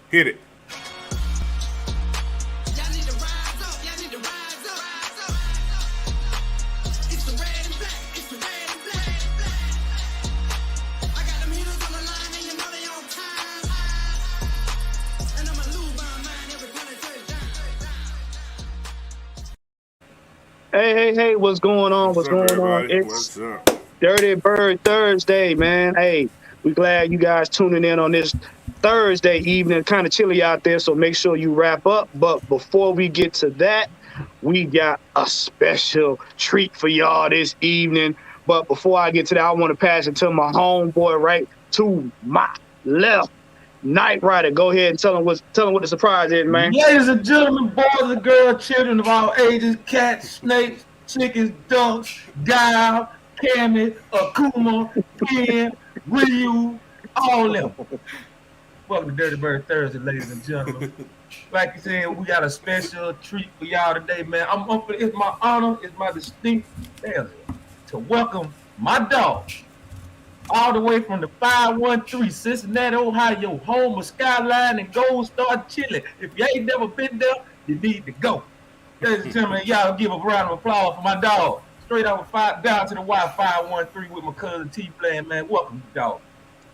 Hit it. Hey, what's going on? What's going on? It's Dirty Bird Thursday, man. Hey, we glad you guys tuning in on this Thursday evening. Kind of chilly out there, so make sure you wrap up. But before we get to that, we got a special treat for y'all this evening. But before I get to that, I want to pass it to my homeboy right to my left. Night Rider, go ahead and tell him what the surprise is, man. Ladies and gentlemen, boys and girls, children of all ages, cats, snakes, chickens, ducks, Guile, Cammy, Akuma, Ken, Ryu, all them. Welcome to Dirty Bird Thursday, ladies and gentlemen. Like you said, we got a special treat for y'all today, man. It's my honor, it's my distinct pleasure to welcome my dog all the way from the 513 Cincinnati, Ohio, home of Skyline and Gold Star Chili. If you ain't never been there, you need to go. Ladies and gentlemen, y'all give a round of applause for my dog. Straight out down to the wire 513 with my cousin T playing, man. Welcome, dog.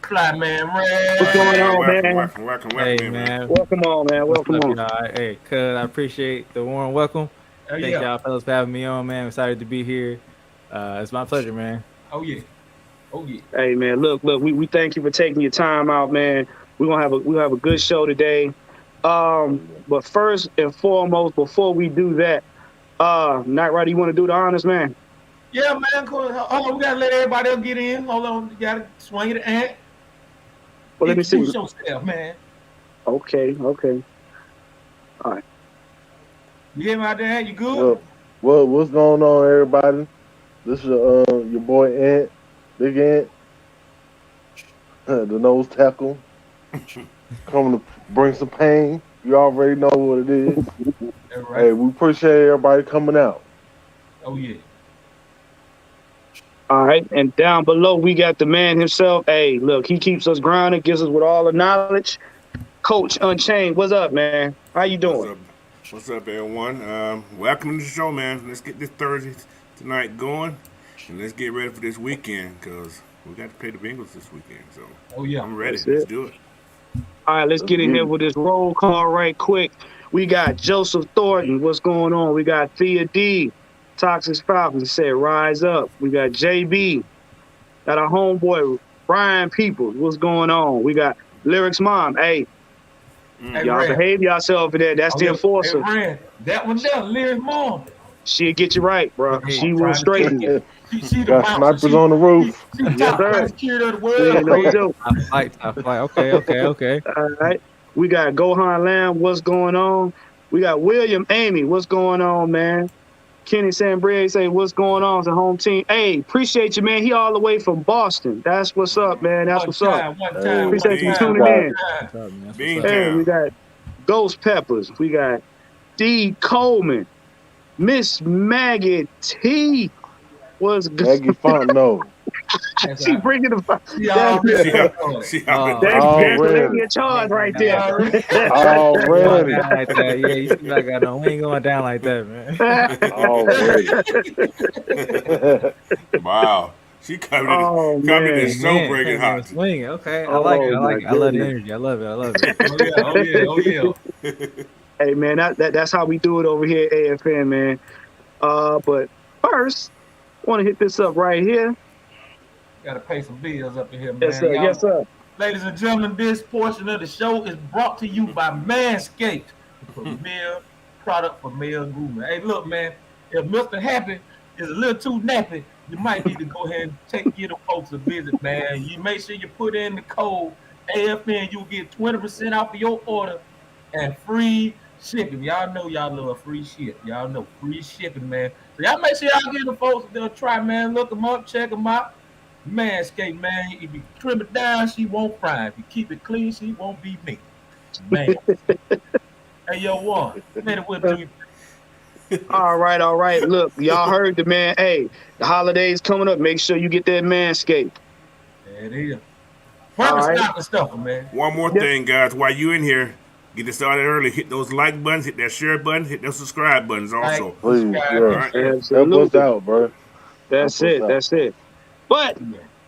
Fly man, Red. What's going on, man? Welcome, Hey, man. Welcome on, man. Welcome on. Hey, cuz, I appreciate the warm welcome. Thank y'all fellas for having me on, man. I'm excited to be here. It's my pleasure, man. Oh yeah. Hey man, look, we thank you for taking your time out, man. We'll have a good show today. But first and foremost, before we do that, Night Rider, you want to do the honors, man? Yeah, man. Hold on, we gotta let everybody else get in. Hold on, you gotta swing it and well, let me see. Yourself, man. Okay. All right. You hear me out there? You good? Well, what's going on, everybody? This is your boy Ant. Big Ant, the nose tackle, coming to bring some pain. You already know what it is. Right. Hey, we appreciate everybody coming out. Oh, yeah. All right, and down below, we got the man himself. Hey, look, he keeps us grounded, gives us with all the knowledge. Coach Unchained, what's up, man? How you doing? What's up, everyone? Welcome to the show, man. Let's get this Thursday tonight going. And let's get ready for this weekend because we got to play the Bengals this weekend. So, I'm ready. Let's do it. All right, let's get in here with this roll call right quick. We got Joseph Thornton. What's going on? We got Thea D. Toxic Falcons said, rise up. We got JB. Got our homeboy, Brian Peoples. What's going on? We got Lyrics Mom. Hey, y'all behave yourself over there. That's the enforcer. Hey, that one there, Lyrics Mom. She'll get you right, bro. She will straighten you. She got snipers on the roof. Yes, sir. I fight. Okay. All right. We got Gohan Lamb. What's going on? We got William Amy. What's going on, man? Kenny Sanbria say, what's going on? It's a home team. Hey, appreciate you, man. He all the way from Boston. That's what's up, man. That's what's up. Appreciate you tuning in. Hey, we got Ghost Peppers. We got D. Coleman. Ms Maggie T was good. Maggie Fontenot. She bringing the that's your charge right there. Already. Like that. Yeah, you see like we ain't going down like that, man. Wow. She coming in so breaking hot. Swinging. Okay. I like it. I love the energy. I love it. Oh yeah. Hey man, that's how we do it over here at AFN, man. But first, I want to hit this up right here. Got to pay some bills up in here, man. Yes, sir. Yes, sir. Ladies and gentlemen, this portion of the show is brought to you by Manscaped, the premier product for male grooming. Hey, look, man, if Mr. Happy is a little too nappy, you might need to go ahead and give the folks a visit, man. You make sure you put in the code AFN. You'll get 20% off of your order and free shipping. Y'all know y'all love free shit. Y'all know free shipping, man. So y'all make sure y'all give the folks they'll try, man. Look them up, check them out. Manscaped, man. If you trim it down, she won't fry. If you keep it clean, she won't be me. Man. Hey, yo, one. Man, it will do. All right. Look, y'all heard the man. Hey, the holidays coming up. Make sure you get that Manscaped. There it is. Perfect stocking stuffer, man. One more thing, guys. While you in here, Get it started early. Hit those like buttons, hit that share button, hit those subscribe buttons also. Please, yeah. Right. Absolutely. Help us out, bro. That's it. But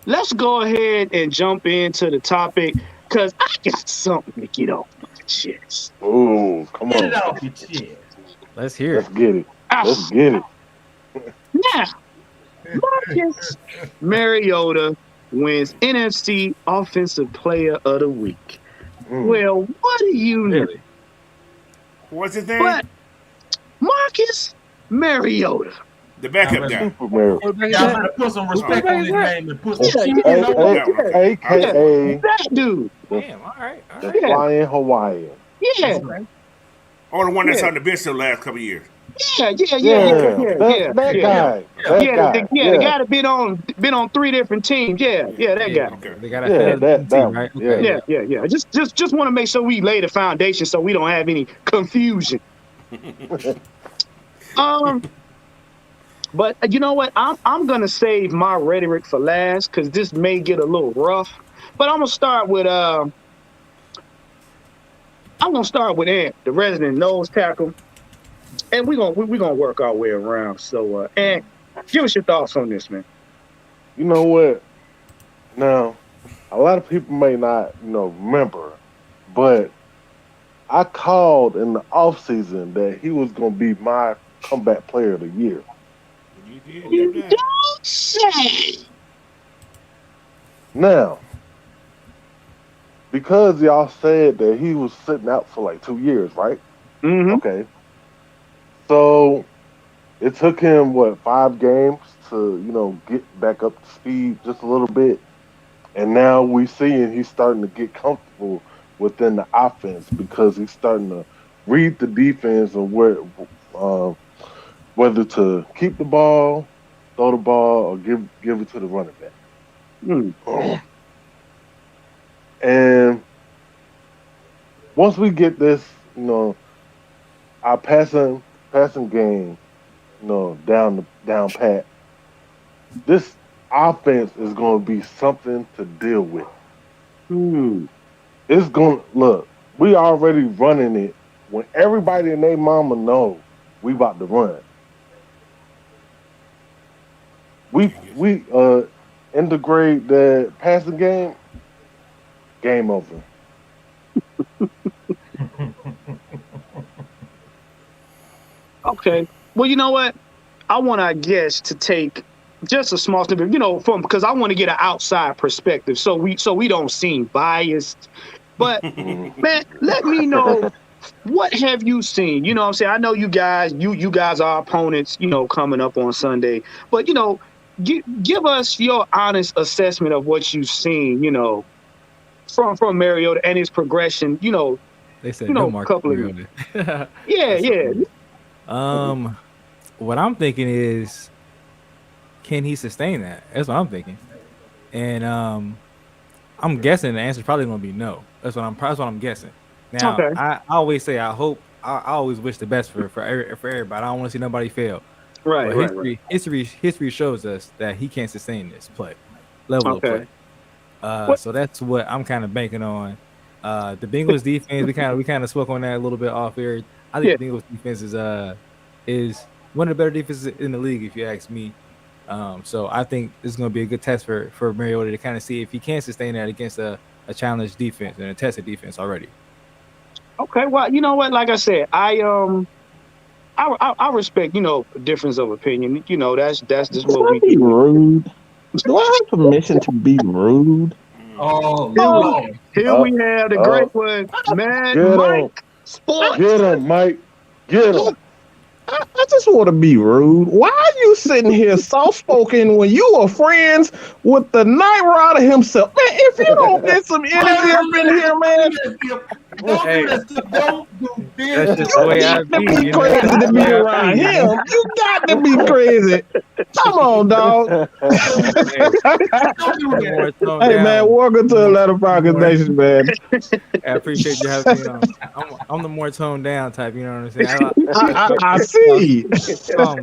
let's go ahead and jump into the topic because I got something to get off my chest. Oh, come on. Get it off your chest. Let's hear it. Let's get it. Let's get it. Now, Marcus Mariota wins NFC Offensive Player of the Week. Well, what do you know? What's his name? But Marcus Mariota. The backup guy. Y'all better put some respect on his name and put some AKA that dude. Damn, all right. The Flying Hawaiian. Yeah. Or the one that's on the bench the last couple of years. Yeah. That guy. The guy that been on 3 different teams. Yeah, that guy. Okay. They got that team, right? Yeah. Yeah. Just want to make sure we lay the foundation so we don't have any confusion. But you know what? I'm gonna save my rhetoric for last because this may get a little rough. But I'm gonna start with Ant, the resident nose tackle, and we're gonna work our way around. So Ant, give us your thoughts on this, man. You know what? Now, a lot of people may not, remember, but I called in the offseason that he was gonna be my comeback player of the year. You don't say. Now, because y'all said that he was sitting out for like 2 years, right? Mm-hmm. Okay. So it took him 5 games to, get back up to speed just a little bit. And now we seeing he's starting to get comfortable within the offense because he's starting to read the defense and whether to keep the ball, throw the ball, or give it to the running back. And once we get this, our passing game, down pat, this offense is going to be something to deal with. It's going to look. We already running it when everybody and their mama know we about to run. We integrate the passing game. Game over. Okay. Well, you know what? I want our guests to take just a small snippet, because I want to get an outside perspective, so we don't seem biased. But man, let me know, what have you seen? You know what I'm saying? I know you guys are opponents, coming up on Sunday. But give us your honest assessment of what you've seen, from Mariota and his progression. They said no Marcus Mariota. Yeah. What I'm thinking is, can he sustain that? That's what I'm thinking. And I'm guessing the answer is probably going to be no. That's what I'm guessing. Now, okay. I always say I always wish the best for everybody. I don't want to see nobody fail. Right. History shows us that he can't sustain this level of play. So that's what I'm kind of banking on. The Bengals defense, we kind of spoke on that a little bit off air. I think the Bengals defense is one of the better defenses in the league, if you ask me. So I think this is going to be a good test for Mariota to kind of see if he can sustain that against a challenged defense and a tested defense already. Okay, well, you know what? Like I said, I respect, difference of opinion. That's just what we do. Rude. Do I have permission to be rude? Here we have the great one, Mad Mike Sports. Get him, Mike. Get him. I just want to be rude. Why are you sitting here soft-spoken when you are friends with the Night Rider himself? Man, if you don't get some energy up in here, man. That's just the way I be. You got to be crazy to be around him. You got to be crazy. Come on, dog. Hey, man, welcome to 11 Falcons Nation, man. I appreciate you having me on. I'm the more toned down type, you know what I'm saying? I see. Calmly, so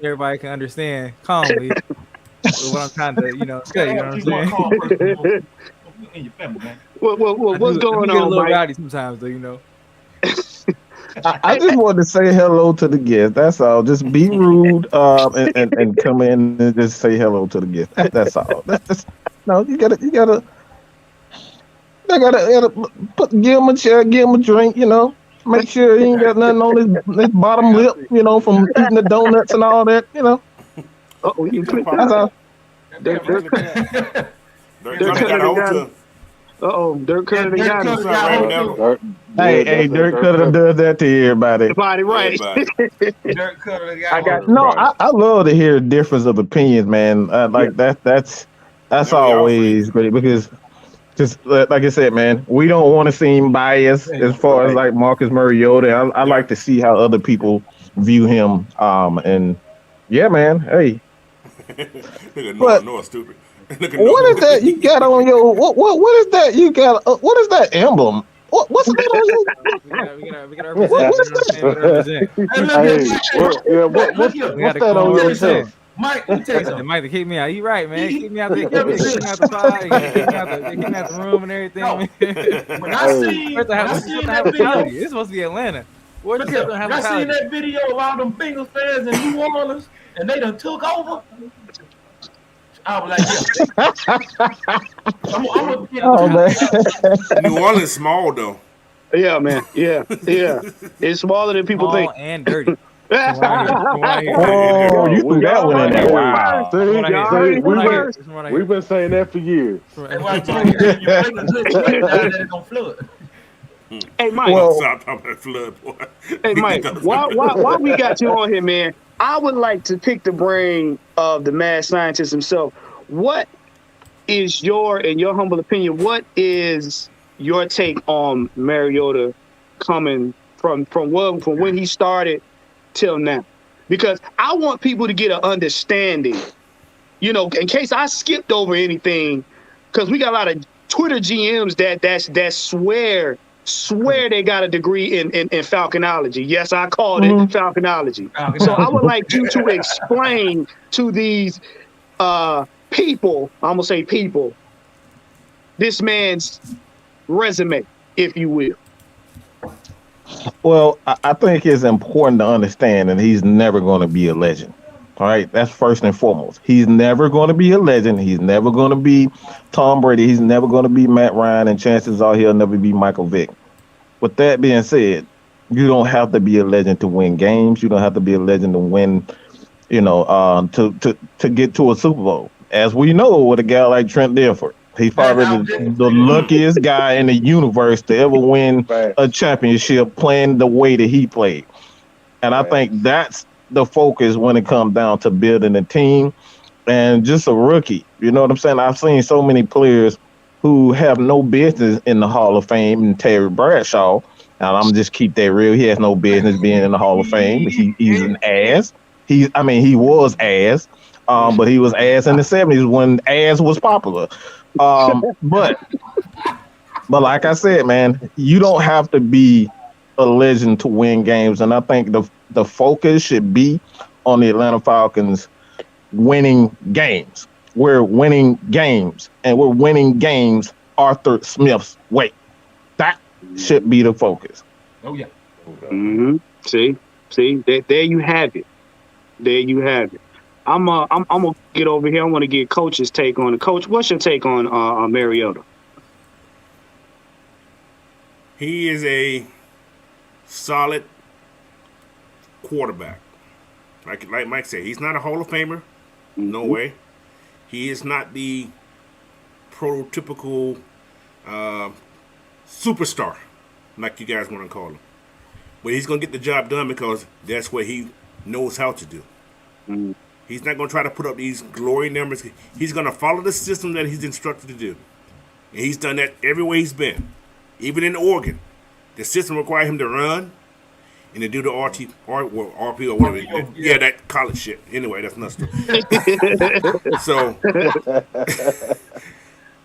everybody can understand calmly what I'm trying to, say. You know what I'm saying? What's going I get a on, little Mike? rowdy sometimes, though, I just wanted to say hello to the guest. That's all. Just be rude, and come in and just say hello to the guest. That's all. That's no. Give him a chair, give him a drink. Make sure he ain't got nothing on his bottom lip. From eating the donuts and all that. Oh, you click That's all. Dirk Curry got him. Hey, Dirk Cutter does that to everybody. Right. Dirk Cutter I love to hear the difference of opinions, man. That's always great because just like I said, man, we don't want to seem biased as far as like Marcus Mariota. I like to see how other people view him. And yeah, man, hey. Look at Noah stupid. What is that you got on your what is that you got? What is that emblem? What's that on you? We gotta represent. What's that on your chest? Mike, let me tell you something. Mike, keep me out. You right, man. Keep me out there. Keep me out the pod. Keep me out the room and everything. No. When I seen that video, it's supposed to be Atlanta. When I seen that video of all them Bengals fans in New Orleans and they done took over, I was like, man. New Orleans small though. Yeah, man. Yeah. It's smaller than people think. And dirty. You threw that one in there. Wow. We've been saying that for years. Hey, Mike. Stop talking about flood, boy. Hey, Mike. While we got you on here, man, I would like to pick the brain of the mad scientist himself. What is in your humble opinion, what is your take on Mariota coming from when he started till now? Because I want people to get an understanding, in case I skipped over anything, because we got a lot of Twitter GMs that swear they got a degree in falconology. Yes, I called it falconology. So I would like you to explain to these people, I'm going to say people, this man's resume, if you will. Well, I think it's important to understand that he's never going to be a legend. All right, that's first and foremost. He's never going to be a legend. He's never going to be Tom Brady. He's never going to be Matt Ryan, and chances are he'll never be Michael Vick. With that being said, you don't have to be a legend to win games. You don't have to be a legend to win, to get to a Super Bowl. As we know, with a guy like Trent Dilfer, he's probably the luckiest guy in the universe to ever win a championship playing the way that he played. And I think that's the focus when it comes down to building a team and just a rookie. You know what I'm saying? I've seen so many players who have no business in the Hall of Fame, and Terry Bradshaw, and I'm just keep that real. He has no business being in the Hall of Fame. He's an ass. He was ass, but he was ass in the 70s when ass was popular. But like I said, man, you don't have to be a legend to win games, and I think the focus should be on the Atlanta Falcons winning games. We're winning games, and we're winning games Arthur Smith's way. That should be the focus. Oh yeah. Mm-hmm. See, there you have it. There you have it. I'm gonna get over here. I want to get Coach's take on it. Coach, what's your take on Mariota? He is a solid quarterback. Like Mike said, he's not a Hall of Famer. Mm-hmm. No way. He is not the prototypical superstar, like you guys want to call him. But he's going to get the job done because that's what he knows how to do. Mm-hmm. He's not going to try to put up these glory numbers. He's going to follow the system that he's instructed to do. And he's done that everywhere he's been. Even in Oregon, the system required him to run and to do the RP or whatever. Yeah, that college shit. Anyway, that's nuts. So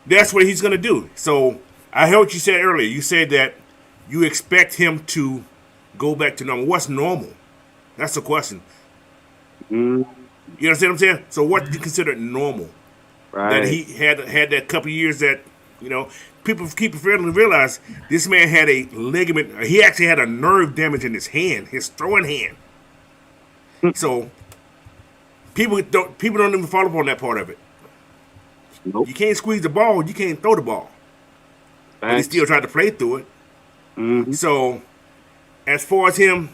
that's what he's going to do. So I heard what you said earlier. You said that you expect him to go back to normal. What's normal? That's the question. Mm. You understand what I'm saying? So what do you consider normal? Right. That he had that couple of years that You know, people keep failing to realize this man had a ligament. He actually had a nerve damage in his hand, his throwing hand. So people don't even follow up on that part of it. Nope. You can't squeeze the ball. You can't throw the ball. But he still tried to play through it. Mm-hmm. So, as far as him,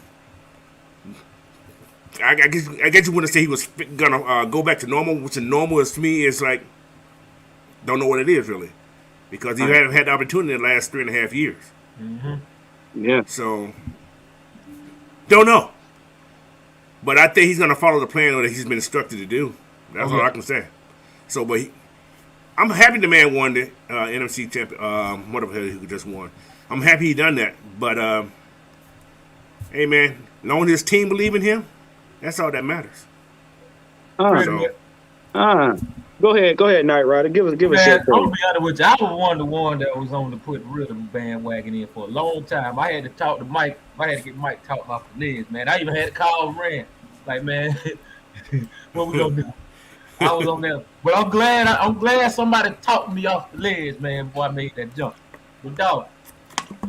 I guess you wouldn't say he was gonna go back to normal. Which is normal is to me is like don't know what it is really, because he hadn't had the opportunity in the last 3.5 years. Mm-hmm. Yeah. So, don't know. But I think he's gonna follow the plan that he's been instructed to do. That's all I can say. So, but I'm happy the man won the NFC champion. Whatever the hell he just won. I'm happy he done that. But hey man, as long as his team believe in him, that's all that matters. Go ahead, Knight Rider. Give us Man, a shot. I'm gonna be honest with you. I was the one that was on the put rhythm bandwagon in for a long time. I had to talk to Mike. I had to get Mike talk about the legs, man. I even had to call Rand. Like, man, what we gonna do? I was on there, but I'm glad somebody talked me off the ledge, man, before I made that jump. But dog,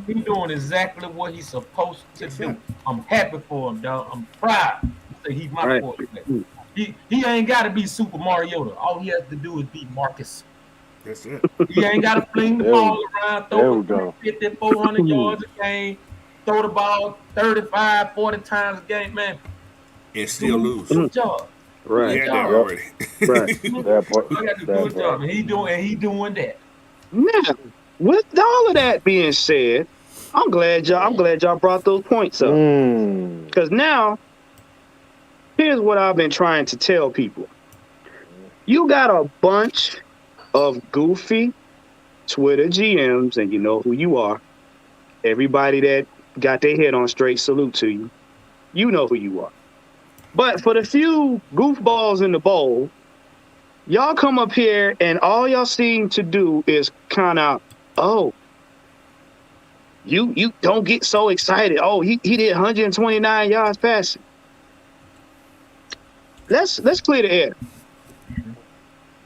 he doing exactly what he's supposed to do. I'm happy for him, dog. I'm proud to say he's my quarterback. He ain't got to be Super Mariota. All he has to do is be Marcus. That's it. He ain't got to fling the ball around, throw There we 50, 400 yards a game, throw the ball 35, 40 times a game, man. And still lose. Good job. Right. Yeah, that already. Right. That part. I got to do a good job, and he doing that. Now, with all of that being said, I'm glad y'all brought those points up. Because now, here's what I've been trying to tell people. You got a bunch of goofy Twitter GMs, and you know who you are. Everybody that got their head on straight, salute to you. You know who you are. But for the few goofballs in the bowl, y'all come up here and all y'all seem to do is kind of, you don't get so excited. Oh, he did 129 yards passing. Let's clear the air.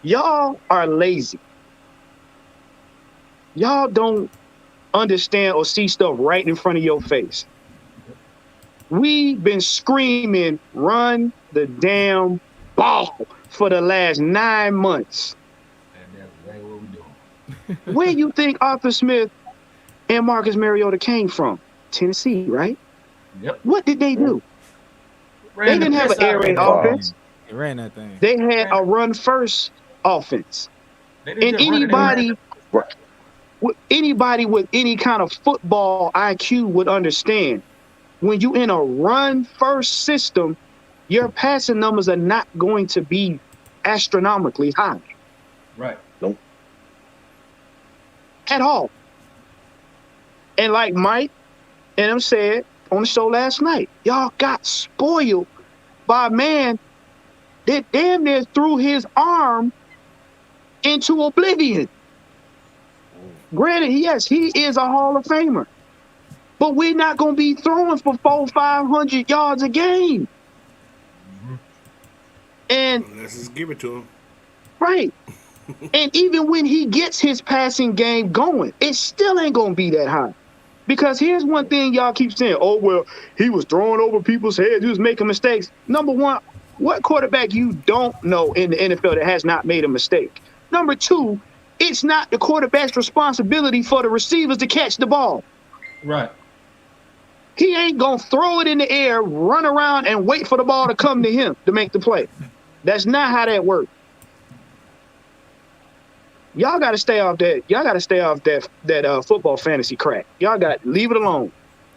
Y'all are lazy. Y'all don't understand or see stuff right in front of your face. We've been screaming, run the damn ball for the last 9 months. And that's exactly what we're doing. Where you think Arthur Smith and Marcus Mariota came from? Tennessee, right? Yep. What did they do? They didn't have an air raid offense. They ran that thing. They had a run-first offense. And anybody with any kind of football IQ would understand, when you in a run-first system, your passing numbers are not going to be astronomically high. Right. Nope. At all. And like Mike and him said on the show last night, y'all got spoiled by a man that damn near threw his arm into oblivion. Granted, yes, he is a Hall of Famer. But we're not going to be throwing for 400-500 yards a game. And let's just give it to him. Right. And even when he gets his passing game going, it still ain't going to be that high. Because here's one thing y'all keep saying, oh, well, he was throwing over people's heads. He was making mistakes. Number one, what quarterback you don't know in the NFL that has not made a mistake? Number two, it's not the quarterback's responsibility for the receivers to catch the ball. Right. He ain't going to throw it in the air, run around, and wait for the ball to come to him to make the play. That's not how that works. Y'all got to stay off that. Y'all got to stay off that football fantasy crack. Y'all got to leave it alone.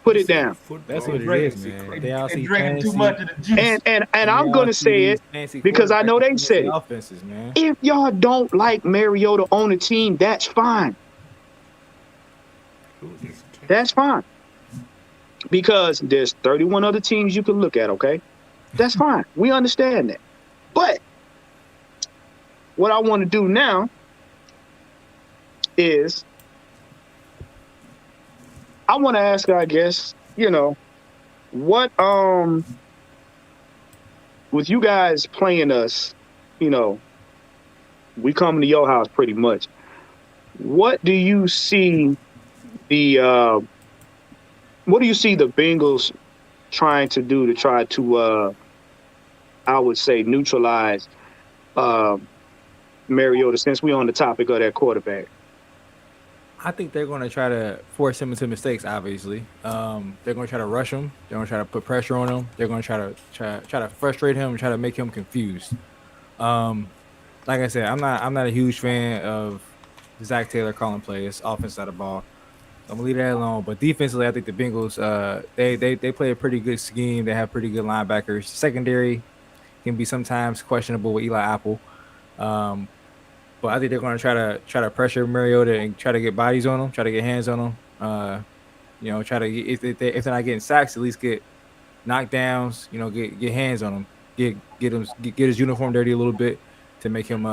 Put it down. That's what it is, man. They all see drinking too much of the juice. And I'm going to say it because I know they said offenses, man. If y'all don't like Mariota on the team, that's fine. That's fine. Because there's 31 other teams you can look at, okay? That's fine. We understand that. But what I want to do now is I want to ask, I guess, what with you guys playing us, we coming to your house pretty much. what do you see the Bengals trying to do to try to I would say neutralize Mariota, since we're on the topic of that quarterback? I think they're going to try to force him into mistakes. Obviously, they're going to try to rush him. They're going to try to put pressure on him. They're going to try to frustrate him and try to make him confused. Like I said, I'm not a huge fan of Zach Taylor calling plays, offense side of the ball. So I'm gonna leave that alone. But defensively, I think the Bengals they play a pretty good scheme. They have pretty good linebackers. Secondary can be sometimes questionable with Eli Apple. But I think they're going to try to pressure Mariota and try to get bodies on him, try to get hands on him. Try to get, if they're not getting sacks, at least get knockdowns. Get hands on him, get his uniform dirty a little bit to make him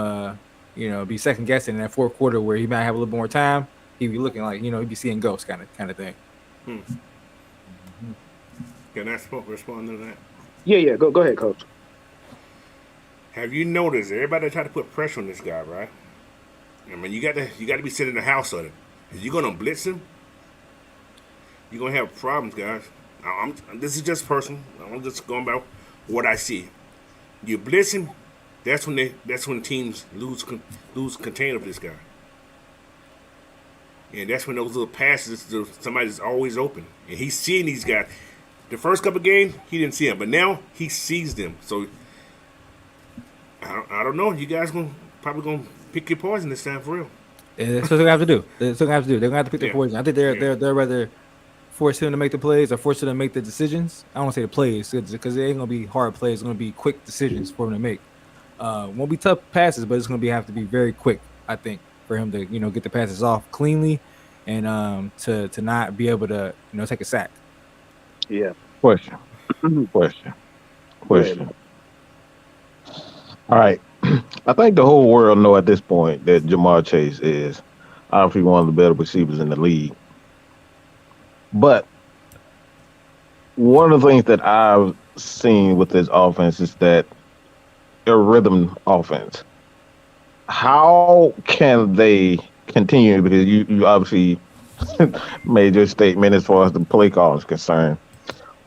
be second guessing in that fourth quarter where he might have a little more time. He'd be looking like he'd be seeing ghosts kind of thing. Can I respond to that? Yeah. Go ahead, Coach. Have you noticed everybody try to put pressure on this guy, right? I mean, you got to be sitting in the house on him. If you're gonna blitz him, you're gonna have problems, guys. This is just personal. I'm just going about what I see. You blitz him, that's when teams lose contain of this guy, and that's when those little passes to somebody's always open, and he's seeing these guys. The first couple of games, he didn't see them, but now he sees them. So I don't know. You guys probably gonna pick your poison this time for real. Yeah, that's what they have to do. They're gonna have to pick their poison. I think they're rather force him to make the plays or force him to make the decisions. I don't want to say the plays because it ain't gonna be hard plays. It's gonna be quick decisions for him to make. Won't be tough passes, but it's gonna have to be very quick. I think for him to get the passes off cleanly and to not be able to take a sack. Yeah. Question. All right. I think the whole world know at this point that Jamar Chase is obviously one of the better receivers in the league. But one of the things that I've seen with this offense is that a rhythm offense. How can they continue? Because you obviously made your statement as far as the play call is concerned.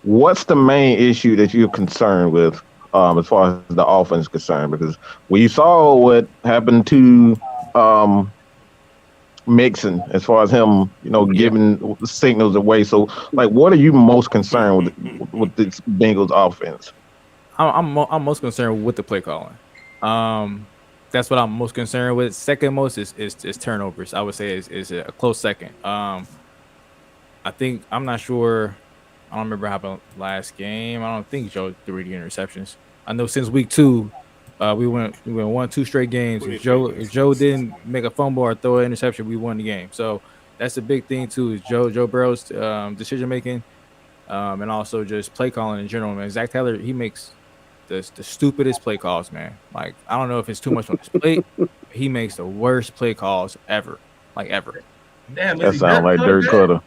What's the main issue that you're concerned with as far as the offense is concerned? Because we saw what happened to Mixon as far as him, giving signals away. So, what are you most concerned with this Bengals offense? I'm most concerned with the play calling. That's what I'm most concerned with. Second most is turnovers. I would say is a close second. I think I'm not sure. I don't remember how about last game. I don't think Joe threw the interceptions. I know since week 2, we went 1-2 straight games. If Joe didn't make a fumble or throw an interception, we won the game. So that's a big thing too. Is Joe Burrow's decision making, and also just play calling in general. Man, Zach Taylor, he makes the stupidest play calls, man. Like I don't know if it's too much on his plate. He makes the worst play calls ever, like ever. Damn, that sounds like Dirk Cutter.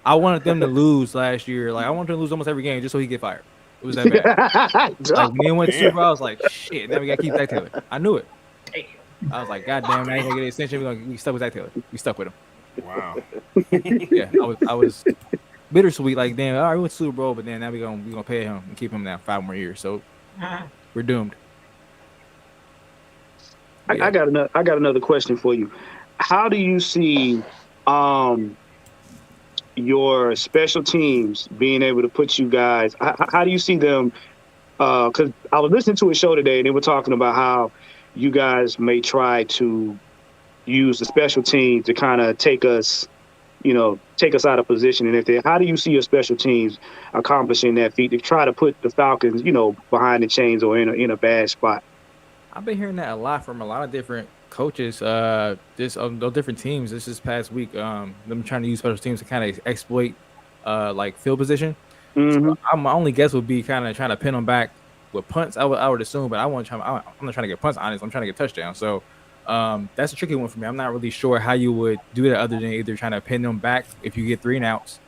I wanted them to lose last year. Like I wanted them to lose almost every game just so he get fired. It was that bad. Like when he went to Super Bowl, I was like, shit. Now we gotta keep Zach Taylor. I knew it. I was like, God damn, I ain't gonna get an extension. We stuck with Zach Taylor. We stuck with him. Wow. Yeah, I was bittersweet. Like damn, all right, we went to Super Bowl, but then now we gonna pay him and keep him now 5 more years. So we're doomed. I got another question for you. How do you see your special teams being able to put you guys? How do you see them? Because I was listening to a show today, and they were talking about how you guys may try to use the special team to kind of take us out of position. And how do you see your special teams accomplishing that feat to try to put the Falcons, behind the chains or in a bad spot? I've been hearing that a lot from a lot of different coaches, just on different teams. This past week, them trying to use special teams to kind of exploit, like field position. Mm-hmm. So my only guess would be kind of trying to pin them back with punts. I would assume, but I'm not trying to get punts. Honest, I'm trying to get touchdowns. So that's a tricky one for me. I'm not really sure how you would do that other than either trying to pin them back if you get 3 and outs,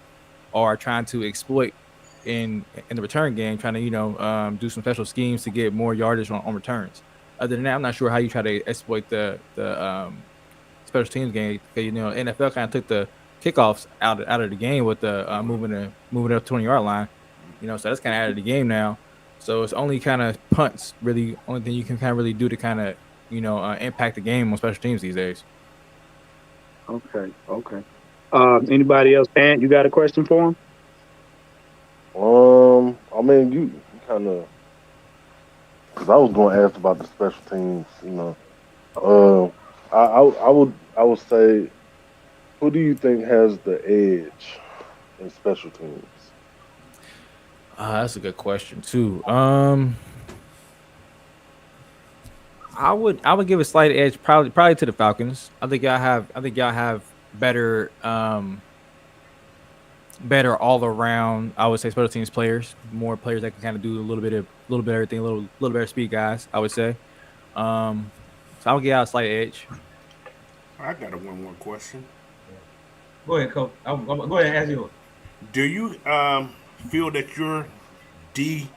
or trying to exploit in the return game, trying to do some special schemes to get more yardage on returns. Other than that, I'm not sure how you try to exploit the special teams game. Because NFL kind of took the kickoffs out of the game with the moving up 20-yard line. So that's kind of out of the game now. So it's only kind of punts, really, only thing you can kind of really do to kind of impact the game on special teams these days. Okay. Anybody else? Ant, you got a question for him? I mean, you kind of, because I was going to ask about the special teams. I would say, who do you think has the edge in special teams? That's a good question too. I would give a slight edge probably to the Falcons. I think y'all have better all around. I would say special teams players, more players that can kind of do a little bit of everything, a little better speed guys. I would say. So I would give out a slight edge. I got one more question. Go ahead, Coach. Go ahead and ask you. Do you feel that your D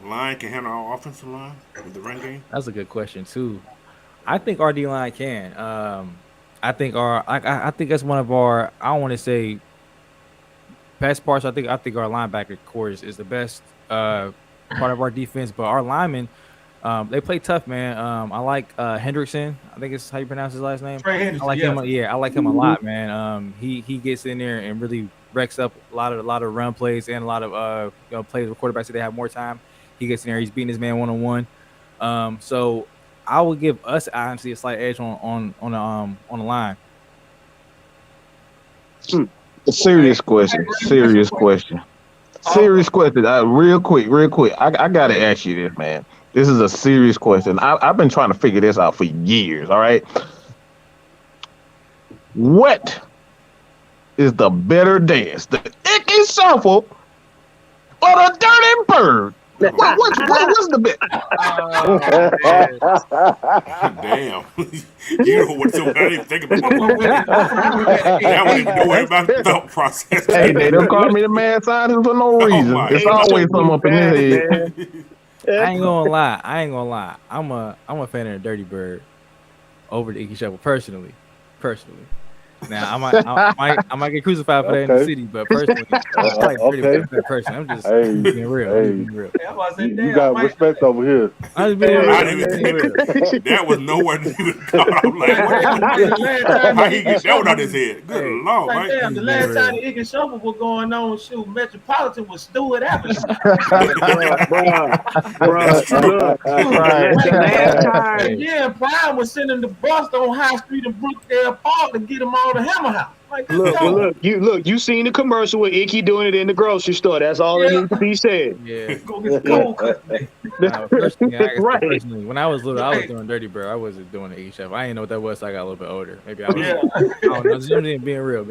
line can handle our offensive line with the run game? That's a good question too. I think our D line can. I think that's one of our, I don't want to say best parts. I think our linebacker core is the best part of our defense. But our linemen, they play tough, man. I like Hendrickson. I think it's how you pronounce his last name. Trey Henderson, I like him. Yeah, I like him a lot, man. He gets in there and really wrecks up a lot of run plays and a lot of plays with quarterbacks that they have more time. He gets in there. He's beating his man 1-on-1. So I would give us honestly a slight edge on the line. Serious question. Real quick. I gotta ask you this, man. This is a serious question. I've been trying to figure this out for years. All right. What is the better dance, the icky shuffle or the dirty bird? What's the bit? Damn. You know what somebody think about that. I wouldn't even know about the thought process. Hey, they don't call me the mad scientist for no reason. It's always something up in his head. I ain't gonna lie. I'm a fan of the Dirty Bird over the Icky Shuffle personally. Now I might get crucified for that in the city, but personally, I like Dirty Bird for that person. I'm just being real. You got respect over here. I'm just being real. That was nowhere to even call. I'm like, how he get that one out his head? Good Lord, like, damn, the last time the Icky Shuffle was going on, shoot, Metropolitan was Stewart Avenue. Yeah, Prime was sending the bus on High Street in Brookdale Park to get them all to Hammer House. Like, you seen the commercial with Icky doing it in the grocery store. That's all that needs to be said. Yeah. Go get the cold cut. Personally, when I was little, I was doing Dirty Bird. I wasn't doing the Icky Shuffle. I didn't know what that was, so I got a little bit older. Maybe I was. Yeah. I don't know. Just being real.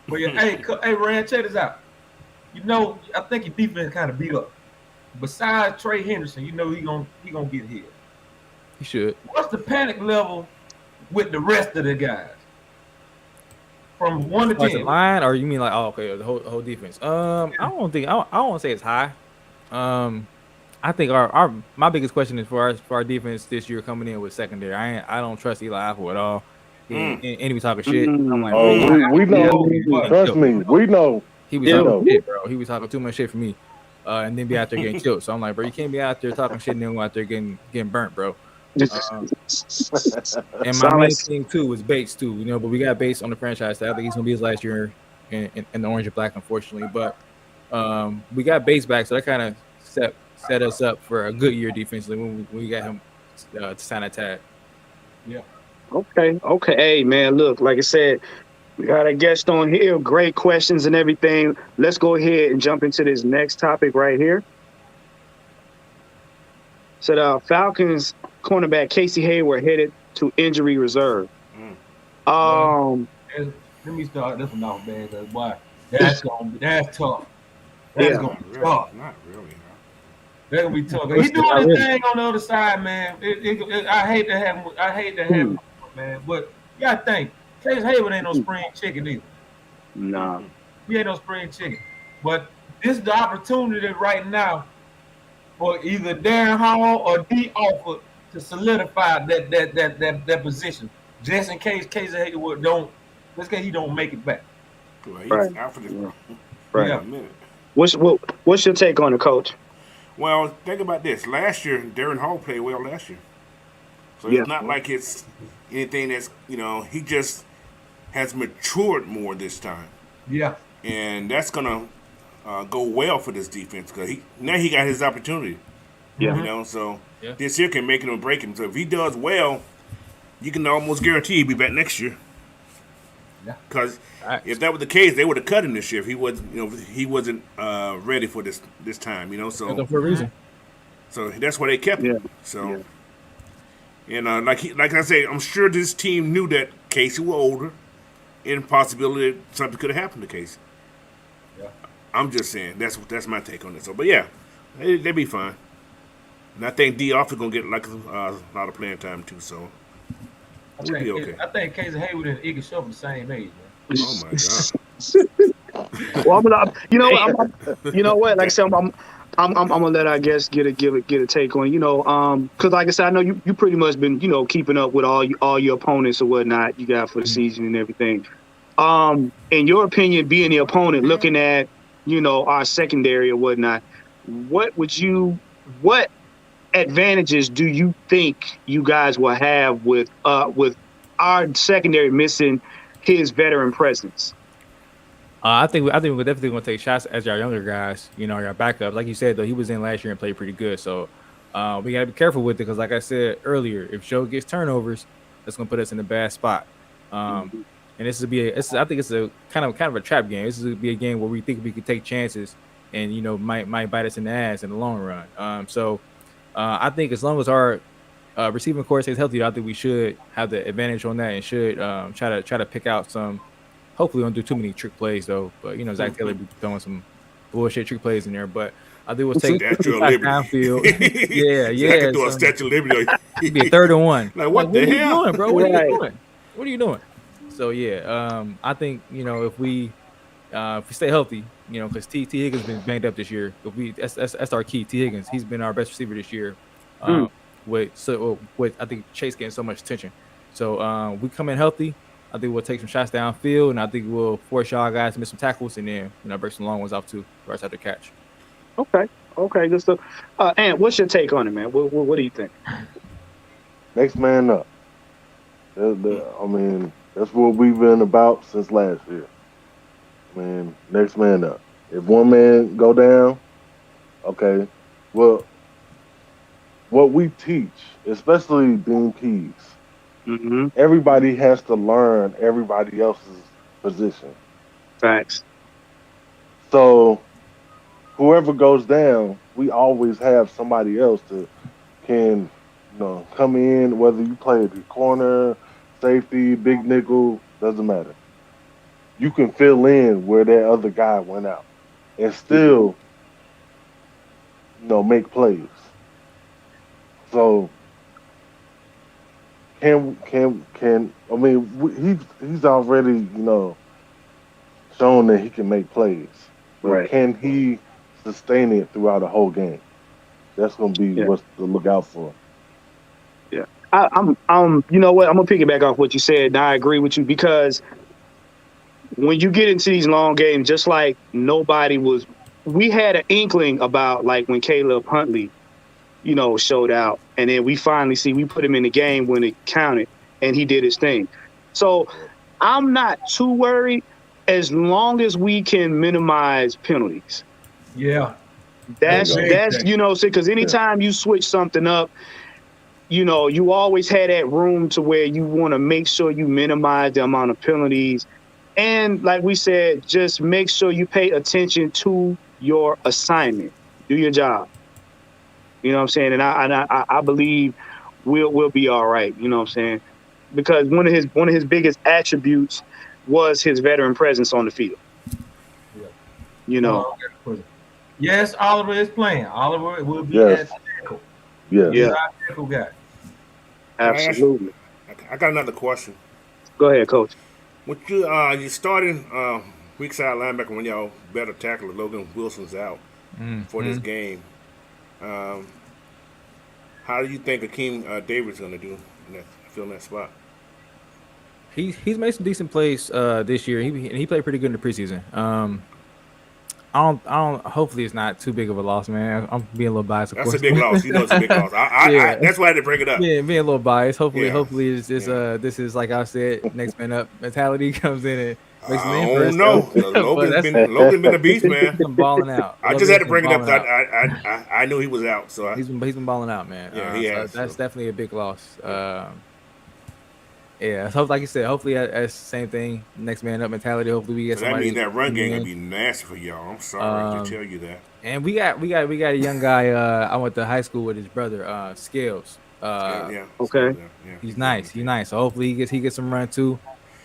Well, yeah, hey, Rand, check this out. I think your defense kind of beat up. Besides Trey Henderson, he gonna get hit. He should. What's the panic level with the rest of the guys? From 1 to 10. The line, or you mean like the whole defense? I don't say it's high. I think my biggest question is for our defense this year coming in with secondary. I don't trust Eli Apple at all. And we talking shit. I'm like, we know. Trust me, we know. He was talking shit, bro. He was talking too much shit for me, and then be out there getting killed. So I'm like, bro, you can't be out there talking shit and then go out there getting burnt, bro. And my main thing too was Bates too, but we got Bates on the franchise tag. I think he's gonna be his last year in the orange and black, unfortunately. But we got Bates back, so that kind of set us up for a good year defensively when we got him to sign that tag. Yeah. Okay. Hey, man, look, like I said, we got a guest on here. Great questions and everything. Let's go ahead and jump into this next topic right here. So the Falcons cornerback Casey Hayward headed to injury reserve. Let me start this one off, man. Cause boy, that's tough. That's gonna be tough. Not really. That's gonna be tough. He's doing his thing on the other side, man. I hate to have him, man. But you gotta think, Casey Hayward ain't no spring chicken either. Nah. He ain't no spring chicken. But this is the opportunity right now for either Darren Hall or D. Alford to solidify that position, just in case Casey Hayward don't make it back. Right. Right. Yeah. What's your take on it, Coach? Well, think about this. Last year, Darren Hall played well last year. So it's not like it's anything that's, he just has matured more this time. Yeah. And that's going to go well for this defense because now he got his opportunity. Yeah. So this year can make him or break him. So if he does well, you can almost guarantee he'll be back next year. Yeah. Because if that was the case, they would have cut him this year if he wasn't ready for this time. So for a reason. So that's why they kept him. So, and like I say, I'm sure this team knew that Casey was older, and possibility that something could have happened to Casey. Yeah. I'm just saying that's my take on it. So, but yeah, they'll be fine. And I think D. Alford gonna get like a lot of playing time too. So we'll be okay. I think Casey Hayward and Iggy Shuffle the same age, man. Oh my God. Well, you know what? Like I said, I'm gonna let our guests get a take on because like I said, I know you pretty much been keeping up with all your opponents or whatnot you got for the season and everything. In your opinion, being the opponent, looking at our secondary or whatnot, what advantages do you think you guys will have with our secondary missing his veteran presence? I think we're definitely going to take shots as our younger guys, our backup. Like you said, though, he was in last year and played pretty good. So we got to be careful with it because, like I said earlier, if Joe gets turnovers, that's going to put us in a bad spot. And this will be I think it's a kind of a trap game. This will be a game where we think we could take chances and might bite us in the ass in the long run. So I think as long as our receiving core stays healthy, I think we should have the advantage on that and should try to pick out some. Hopefully, we don't do too many trick plays though. But Zach Taylor be throwing some bullshit trick plays in there. But I think we'll take downfield. Yeah. Zach do a Statue of Liberty. It'd be a 3rd and 1. Like what the hell, are you doing, bro? What are you doing? So I think if we stay healthy, because T Higgins been banged up this year. That's our key. T Higgins, he's been our best receiver this year. With I think Chase getting so much attention. So we come in healthy. I think we'll take some shots downfield, and I think we'll force y'all guys to miss some tackles, and then break some long ones off too, right after catch. Okay, good stuff. Ant, what's your take on it, man? What do you think? Next man up. I mean, that's what we've been about since last year. Next man up. If one man go down, okay. Well, what we teach, especially Dean Keys, everybody has to learn everybody else's position. Facts. So whoever goes down, we always have somebody else that can, come in, whether you play the corner, safety, big nickel, doesn't matter. You can fill in where that other guy went out and still, make plays. So he's already, shown that he can make plays. Right. Can he sustain it throughout the whole game? That's going to be what's to look out for. Yeah. I'm you know what? I'm going to piggyback off what you said, and I agree with you because when you get into these long games, just like we had an inkling about like when Caleb Huntley, showed out, and then we finally we put him in the game when it counted, and he did his thing. So I'm not too worried as long as we can minimize penalties. Yeah. That's because anytime you switch something up, you always had that room to where you want to make sure you minimize the amount of penalties. And like we said, just make sure you pay attention to your assignment. Do your job. You know what I'm saying? And I believe we'll be all right. You know what I'm saying? Because one of his biggest attributes was his veteran presence on the field. Yeah. Yes, Oliver is playing. Oliver will be at tackle. Yeah. He's our tackle guy. Absolutely. I got another question. Go ahead, Coach. What you starting? weak side linebacker, when y'all better tackler Logan Wilson's out for this game. How do you think Akeem David's going to do fill in that spot? He's made some decent plays this year. He played pretty good in the preseason. I don't. Hopefully, it's not too big of a loss, man. I'm being a little biased. That's a big loss. You know, it's a big loss. That's why I had to bring it up. Yeah, being a little biased. Hopefully, it's just this is like I said, next man up mentality comes in and makes the name for itself. Logan's been a beast, man. He's been balling out. I just had to bring it up. I knew he was out, so he's been balling out, man. Yeah, he has. So that's definitely a big loss. Yeah, so like you said, hopefully that's the same thing. Next man up mentality. Hopefully we get somebody. That means that run game gonna be nasty for y'all. I'm sorry to tell you that. And we got a young guy. I went to high school with his brother, Scales. Okay. Yeah. He's nice. So hopefully he gets some run too.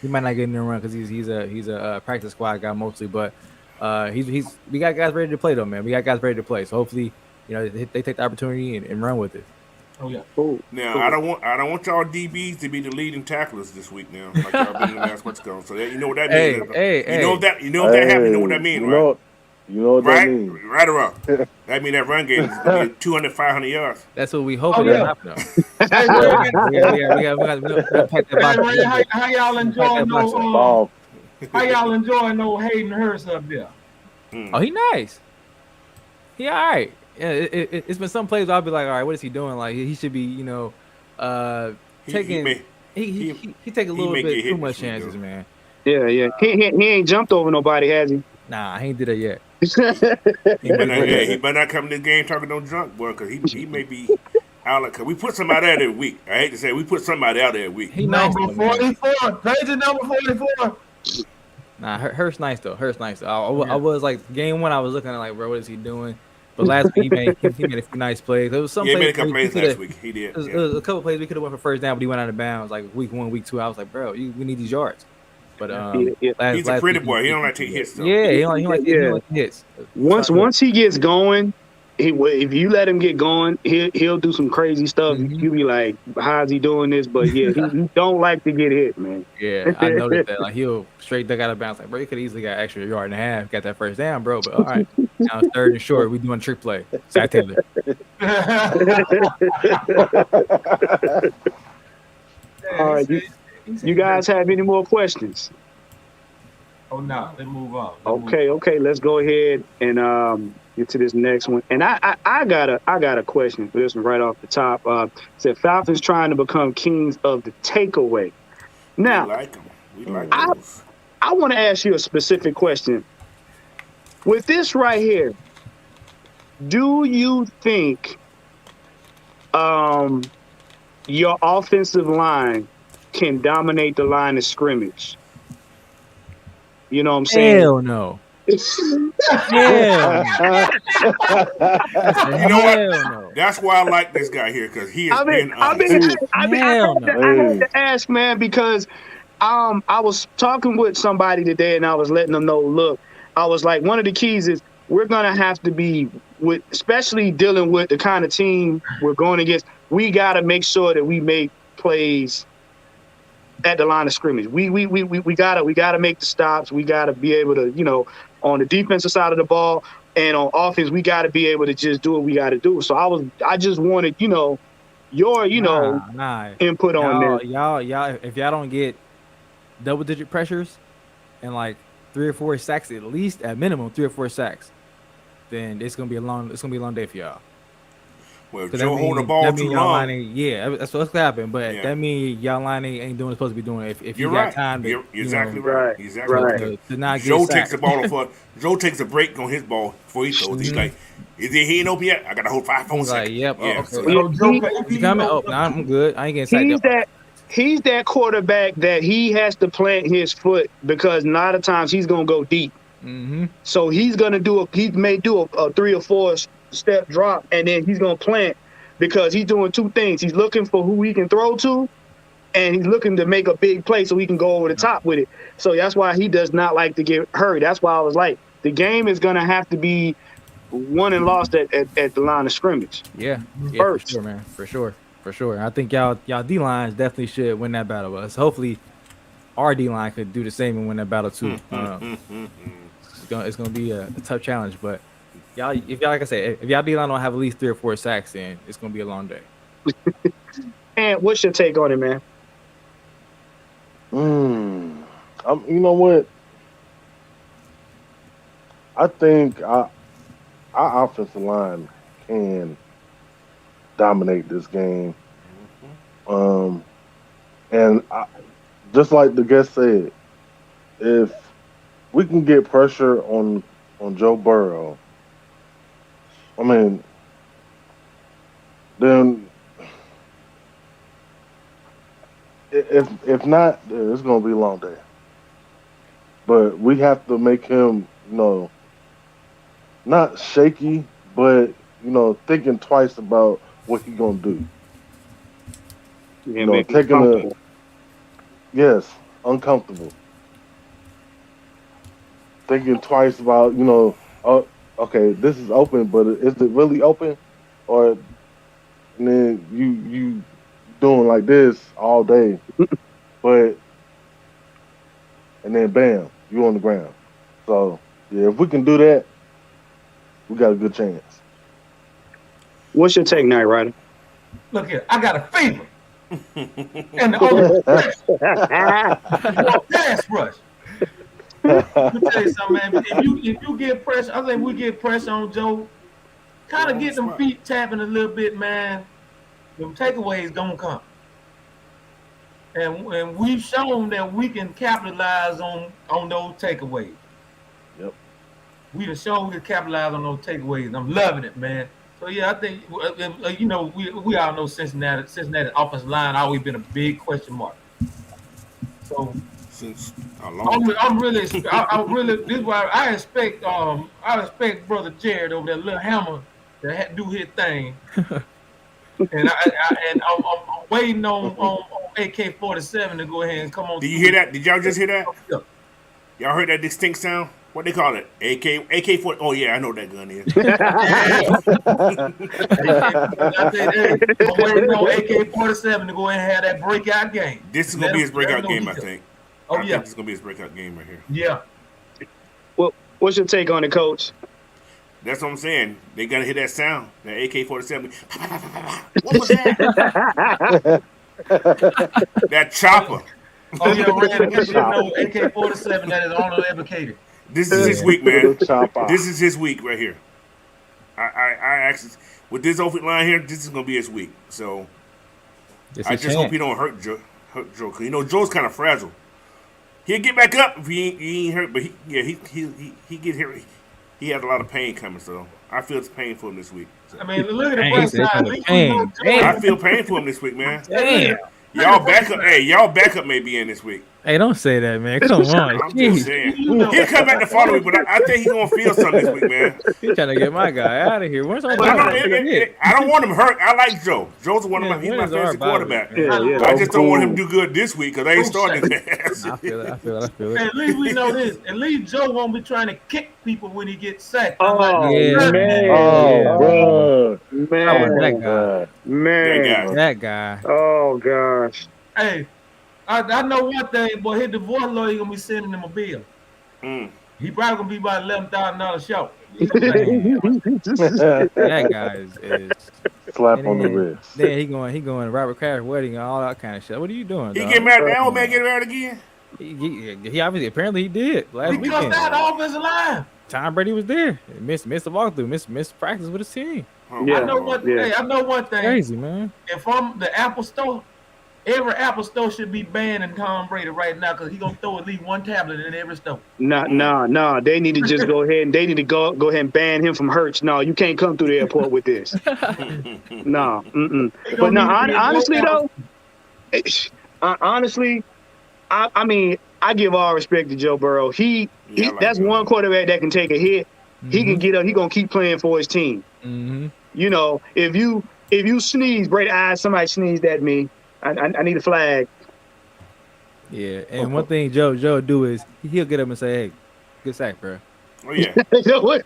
He might not get in the run because he's a practice squad guy mostly, but we got guys ready to play though, man. We got guys ready to play. So hopefully, they take the opportunity and run with it. Oh yeah. Cool. Now I don't want y'all DBs to be the leading tacklers this week. Now, like y'all been in the last what's going. So you know what that means. You know if that happens. You know what that means, right? You know what that means. Right or wrong? That means that run game is going to be 200, 500 yards. That's what we hope to happen. How y'all enjoying no? How y'all enjoying no Hayden Hurst up there? Oh, he nice. He all right. Yeah, it's been some plays I'll be like, all right, what is he doing? Like he should be, taking. He take a little bit too much chances, man. Yeah. He ain't jumped over nobody, has he? Nah, he ain't did that yet. He better not come to this game talking no junk, boy, because he may be out. Cause we put somebody out every week. I hate to say, we put somebody out every week. He nice. Number 44. Page number 44. Nah, Hurst nice though. I was like game one. I was looking at like, bro, what is he doing? But last week he made a few nice plays. There was some he plays made a couple plays last week. He did. There was a couple plays we could have went for first down, but he went out of bounds like week 1, week 2. I was like, bro, we need these yards. But he's a pretty boy. He don't like to take hits though. Yeah, he don't like hits. Once he gets going, if you let him get going, he'll do some crazy stuff. You be like, how's he doing this? But yeah, he don't like to get hit, man. Yeah, I noticed that. Like he'll straight duck out of bounds. Like, bro, you could easily got extra yard and a half, got that first down, bro. But all right, now it's 3rd and short. We doing trick play. Zach Taylor. All right, you guys have any more questions? Oh no, let's move on. Okay, let's go ahead and get to this next one. And I got a question for this one right off the top. Said Falcons trying to become kings of the takeaway. Now, we like those. I want to ask you a specific question. With this right here, do you think your offensive line can dominate the line of scrimmage? You know what I'm saying? Hell no. Hell no. You know what? No. That's why I like this guy here, because he has been honest. I had to ask, man, because I was talking with somebody today and I was letting them know, look, I was like, one of the keys is we're going to have to be, especially dealing with the kind of team we're going against, we got to make sure that we make plays at the line of scrimmage. We gotta make the stops. We gotta be able to, on the defensive side of the ball and on offense, we gotta be able to just do what we gotta do. So I just wanted, your input on this. Y'all, if y'all don't get double-digit pressures and like 3 or 4 sacks, at least at minimum 3 or 4 sacks, then it's gonna be a long day for y'all. Well, if Joe hold the ball too long. Yeah, that's what's gonna happen. But that means y'all lining ain't doing what it's supposed to be doing. If you got time, you're exactly right. Exactly right. To not get Joe takes the ball for Joe takes a break on his ball before he throws. He's like, he ain't open yet? I gotta hold 5 seconds. Like, yep. Yeah. You coming? Oh, nah, I'm good. I ain't getting sacked. He's that quarterback that he has to plant his foot because a lot of times he's gonna go deep. Mm-hmm. So he may do a 3 or 4 step drop, and then he's gonna plant because he's doing 2 things. He's looking for who he can throw to, and he's looking to make a big play so he can go over the top with it. So that's why he does not like to get hurt. That's why I was like, the game is gonna have to be won and lost at the line of scrimmage. Yeah, first. For sure, man. For sure. I think y'all D lines definitely should win that battle. But hopefully our D line could do the same and win that battle too. It's gonna be a tough challenge, but y'all, like I said, if y'all D line don't have at least 3 or 4 sacks, then it's gonna be a long day. And what's your take on it, man? You know what? I think our offensive line can dominate this game. And just like the guest said, if we can get pressure on Joe Burrow, I mean, then if not, it's gonna be a long day. But we have to make him, not shaky, but thinking twice about what he's gonna do. Yeah, taking uncomfortable. Thinking twice about, oh, okay, this is open, but is it really open? Or and then you doing like this all day, and then bam, you on the ground. So yeah, if we can do that, we got a good chance. What's your take, Knight Rider? Look here, I got a fever. And the only pass rush. Let me tell you something, man. If you get pressure, I think we get pressure on Joe. Kind of get them feet tapping a little bit, man. Them takeaways gonna come. And we've shown that we can capitalize on those takeaways. Yep. We've shown we can capitalize on those takeaways. I'm loving it, man. So yeah, I think we all know Cincinnati offensive line always been a big question mark. So Since I'm really this is why I expect Brother Jared over there, little hammer, to do his thing. And I'm waiting on AK-47 to go ahead and come on. Did you hear that? Did y'all just hear that? Y'all heard that distinct sound? What they call it? AK-40. Oh yeah, I know what that gun is. I'm waiting on AK-47 to go ahead and have that breakout game. This is gonna be his breakout game, I think. Oh yeah, this is gonna be his breakout game right here. Yeah. Well, what's your take on it, Coach? That's what I'm saying. They gotta hear that sound. That AK-47. What was that? That chopper. Oh yeah, Rand, AK-47 that is on advocated. This is his week, man. This is his week right here. I actually, with this offensive line here, this is gonna be his week. So I just hope he don't hurt Joe. Cause Joe's kind of fragile. He'll get back up if he ain't hurt, but he get hurt. He has a lot of pain coming, so I feel it's pain for him this week. So. I mean, look at the plus side. I feel pain for him this week, man. Damn. Y'all backup may be in this week. Hey, don't say that, man. Come on. I'm just saying. He'll come back the following week, but I think he's going to feel something this week, man. He's trying to get my guy out of here. Where's our I don't want him hurt. I like Joe. Joe's one of he's my favorite quarterback. Yeah. I just don't want him to do good this week because I ain't starting his ass. I feel it. At least we know this. At least Joe won't be trying to kick people when he gets sacked. Oh, yeah. Man. Oh, Man. Man. That guy. Oh, gosh. Hey, I know one thing, boy. His divorce lawyer gonna be sending him a bill. He probably gonna be about $11,000 short. That guy is slap on the wrist. Then he going to Robert Kraft's wedding and all that kind of shit. What are you doing? He get married? That old man get married again? He obviously apparently he did last He weekend. comes out the offensive line. Tom Brady was there. Missed the walkthrough. Missed practice with his team. Yeah. I know one thing. Crazy, man. If I'm the Apple Store, every Apple Store should be banning Tom Brady right now because he's gonna throw at least one tablet in every store. No. They need to just go ahead and go ahead and ban him from Hertz. No, you can't come through the airport with this. No. But no, honestly though, I mean, I give all respect to Joe Burrow. That's one quarterback that can take a hit. Mm-hmm. He can get up. He gonna keep playing for his team. Mm-hmm. If you sneeze, Brady, somebody sneezed at me. I need a flag. Yeah, and one thing Joe do is he'll get up and say, "Hey, good sack, bro." Oh yeah. I like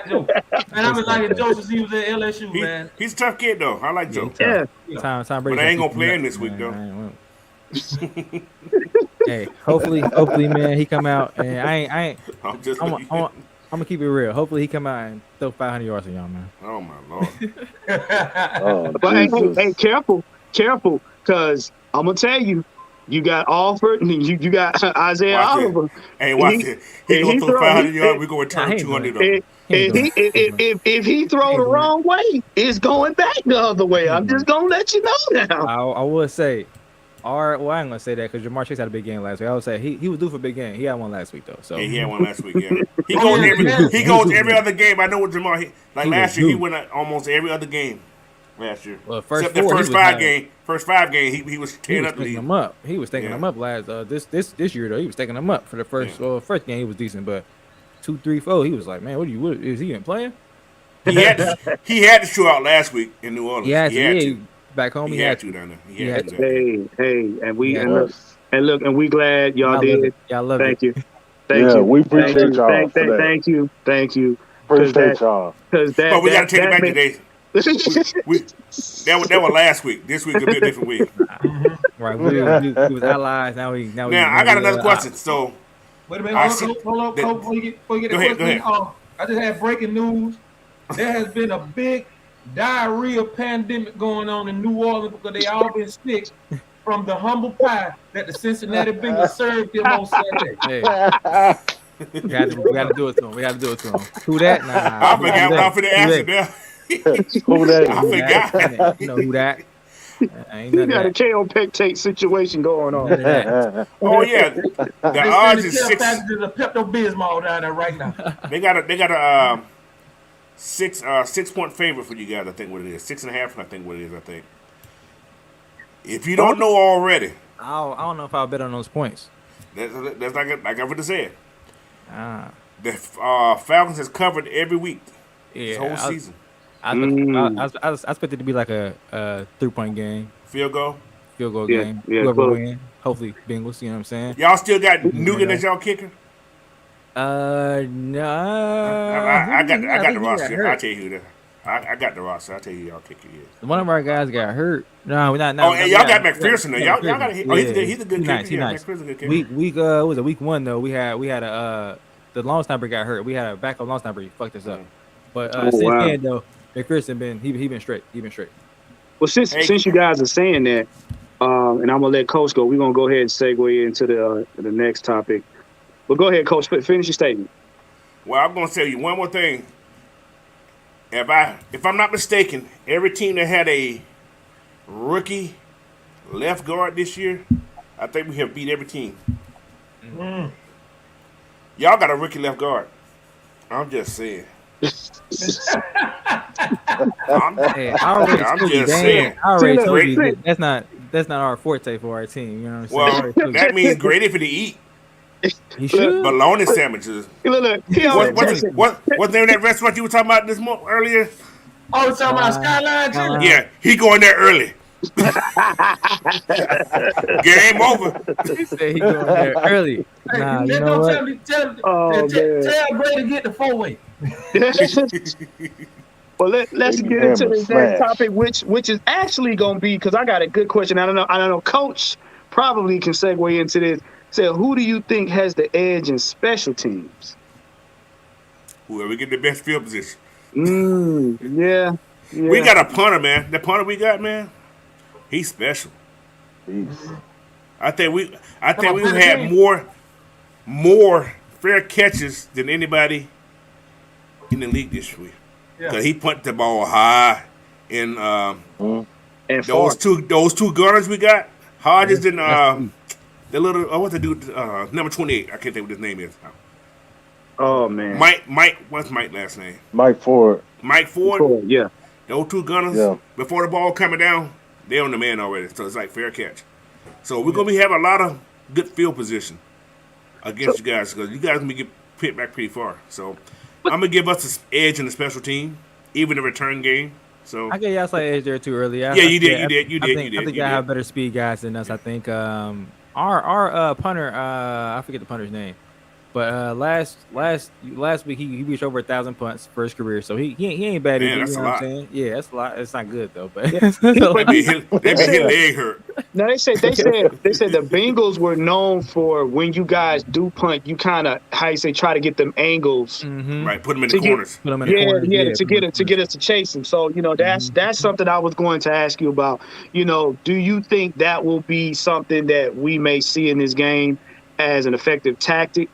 Joe. Man, I've been liking Joe since he was at LSU, man. He's a tough kid though. I like Joe. Yeah. Tom Brady. But I ain't gonna play him this week though. Hey, hopefully, man, he come out and I ain't. I'm gonna keep it real. Hopefully, he come out and throw 500 yards on y'all, man. Oh my lord. But hey, careful, because I'm gonna tell you, you got Alford and you got Isaiah Oliver. Hey, watch it. He gonna throw 500 yards. We gonna return 200. If he throw the wrong way, it's going back the other way. I'm just gonna let you know now. I would say. I ain't gonna say that because Jamar Chase had a big game last week. I would say he was due for a big game. He had one last week though. So yeah, he had one last week. Yeah, he goes every other game. I know what Jamar. Last year, he went almost every other game. Last year, well, except the first five game. He was tearing up the lead. Him up. He was taking him up last this year though. He was taking him up for the first game. He was decent, but 2, 3, 4, he was like, man, what is he even playing? He had to show out last week in New Orleans. He had to. Back home, he had to down there. He had to. Hey, and we and we glad y'all did. Y'all love Thank it. you. Thank you. We appreciate y'all. Thank you. Appreciate y'all. But we gotta take it back today. That was last week. This week will be a different week. Right, we was allies. Now I got another question. So wait a minute, hold up, before you get the question. Go ahead. I just had breaking news. There has been a big diarrhea pandemic going on in New Orleans because they all been sick from the humble pie that the Cincinnati Bengals served them on Saturday. Hey. We gotta do it to him. Who that? Nah, I forgot what I'm finna answer now. Who that? I forgot. You know who that? You got a KO pectate situation going on. Oh yeah, the odds is 6. There's a Pepto-Bismol down there right now. They got a 6-point favorite for you guys. I think what it is 6.5. I think what it is. I think. If you don't know already, I don't know if I'll bet on those points. That's like I would have said. The Falcons has covered every week this whole season. I expect it to be like a 3-point game. Field goal game. Whoever win, hopefully Bengals. You know what I'm saying? Y'all still got Nugent as y'all kicker? No. I got the roster. I'll tell you who that. I got the roster. I'll tell you y'all kicker is. One of our guys got hurt. No, we're not. And y'all got McPherson though. Y'all got. He's a good kicker. He's nice. McPherson's a good kicker. Was it week 1 though? We had the long snapper got hurt. We had a backup long snapper. He fucked us up. But since then though, McPherson been straight. He been straight. Well, since you guys are saying that, and I'm gonna let Coach go. We're gonna go ahead and segue into the next topic. But go ahead, Coach. Finish your statement. Well, I'm gonna tell you one more thing. If I'm not mistaken, every team that had a rookie left guard this year, I think we have beat every team. Mm. Y'all got a rookie left guard. I'm just saying. I'm just saying. I already told you that's not our forte for our team. You know what I'm saying? Well, that means great if it eat. He should. Bologna sandwiches. What's the name of that restaurant you were talking about this month earlier? Oh, talking about Skyline? Yeah, he going there early. Game over. He said he going there early. Nah, you know what? Tell Bray to get the 4-way. Well, let's get into the next topic, which is actually going to be, because I got a good question. I don't know. Coach probably can segue into this. So, who do you think has the edge in special teams? Whoever get the best field position. Yeah. We got a punter, man. The punter we got, man, he's special. I think we've had more fair catches than anybody in the league this week. Because he punted the ball high, and those two gunners we got, Hodges and the little what's the dude number 28? I can't think what his name is. Oh man, Mike. What's Mike's last name? Mike Ford. Yeah. Those two gunners before the ball coming down, they on the man already. So it's like fair catch. So we're gonna be having a lot of good field position against you guys because you guys gonna get picked back pretty far. So I'm gonna give us an edge in the special team, even the return game. So I gave y'all slight edge there too early. You did. I think y'all have better speed guys than us. I think our punter, I forget the punter's name. But last week he reached over 1,000 punts for his career, so he ain't bad either. That's you know a what lot. I'm saying? Yeah, that's a lot. It's not good though, but Yeah. Maybe his leg hurt. No, they said the Bengals were known for when you guys do punt, you kind of try to get them angles, Right? Put them in the corners. Put them in the corners. To get us to chase them. So that's something I was going to ask you about. Do you think that will be something that we may see in this game as an effective tactic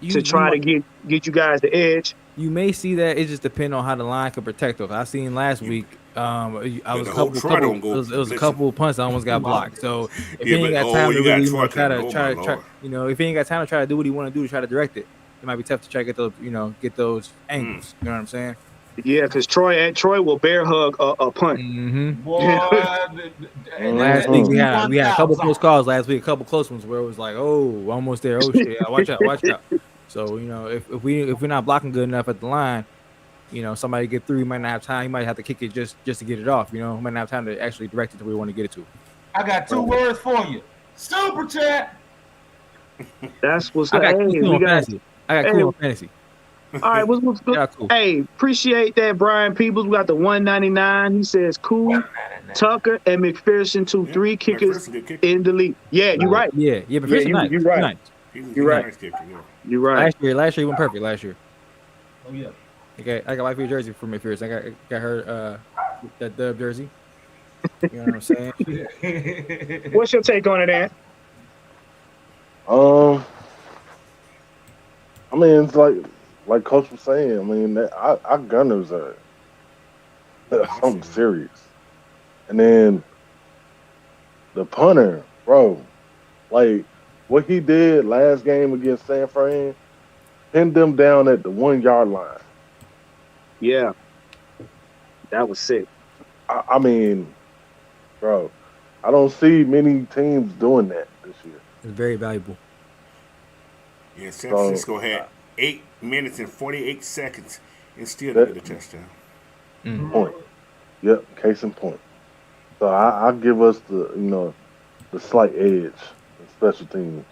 to try to get you guys the edge? You may see that. It just depends on how the line can protect us. I seen last week. It was a couple of punts that almost got blocked. So if he ain't got time to really try, if he ain't got time to try to do what he want to do to try to direct it, it might be tough to try to get those angles. You know what I'm saying? Yeah, because Troy will bear hug a punt. Last week we had a couple close calls. Last week, a couple close ones where it was like, oh, almost there. Oh shit, watch out. So if we're not blocking good enough at the line, somebody get through, he might not have time. He might have to kick it just to get it off. He might not have time to actually direct it to where we want to get it to. I got 2 words for you. Super chat. That's what's I got cool on fantasy. All right, what's good? Cool. Hey, appreciate that, Brian Peoples. We got the 199. He says, cool. Tucker and McPherson, 2-3 kickers in the league. Yeah, you're right. Yeah, McPherson, you're right. You're right. You're right. Last year he went perfect. Last year. Oh yeah. Okay, I got my favorite jersey from McPherson. I got her that dub jersey. You know what I'm saying? What's your take on it, Ant? I mean, it's like Coach was saying. I mean, our gunners are something serious. And then the punter, bro, like what he did last game against San Fran, pinned them down at the 1 yard line. Yeah, that was sick. I mean, bro, I don't see many teams doing that this year. It's very valuable. Yeah, San Francisco had 8 minutes and 48 seconds and still didn't get a touchdown. Point. Yep, case in point. So I give us the slight edge in special teams.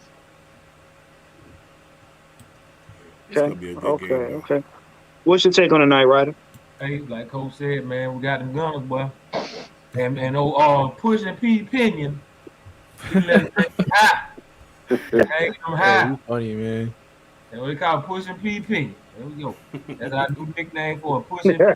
Okay. What's your take on the Night Rider? Hey, like Coach said, man, we got them gunners, boy. And pushing P Pinion. He let them high. Hang them high. Funny, man. And we call pushing P Pinion. There we go. That's our new nickname for pushing. You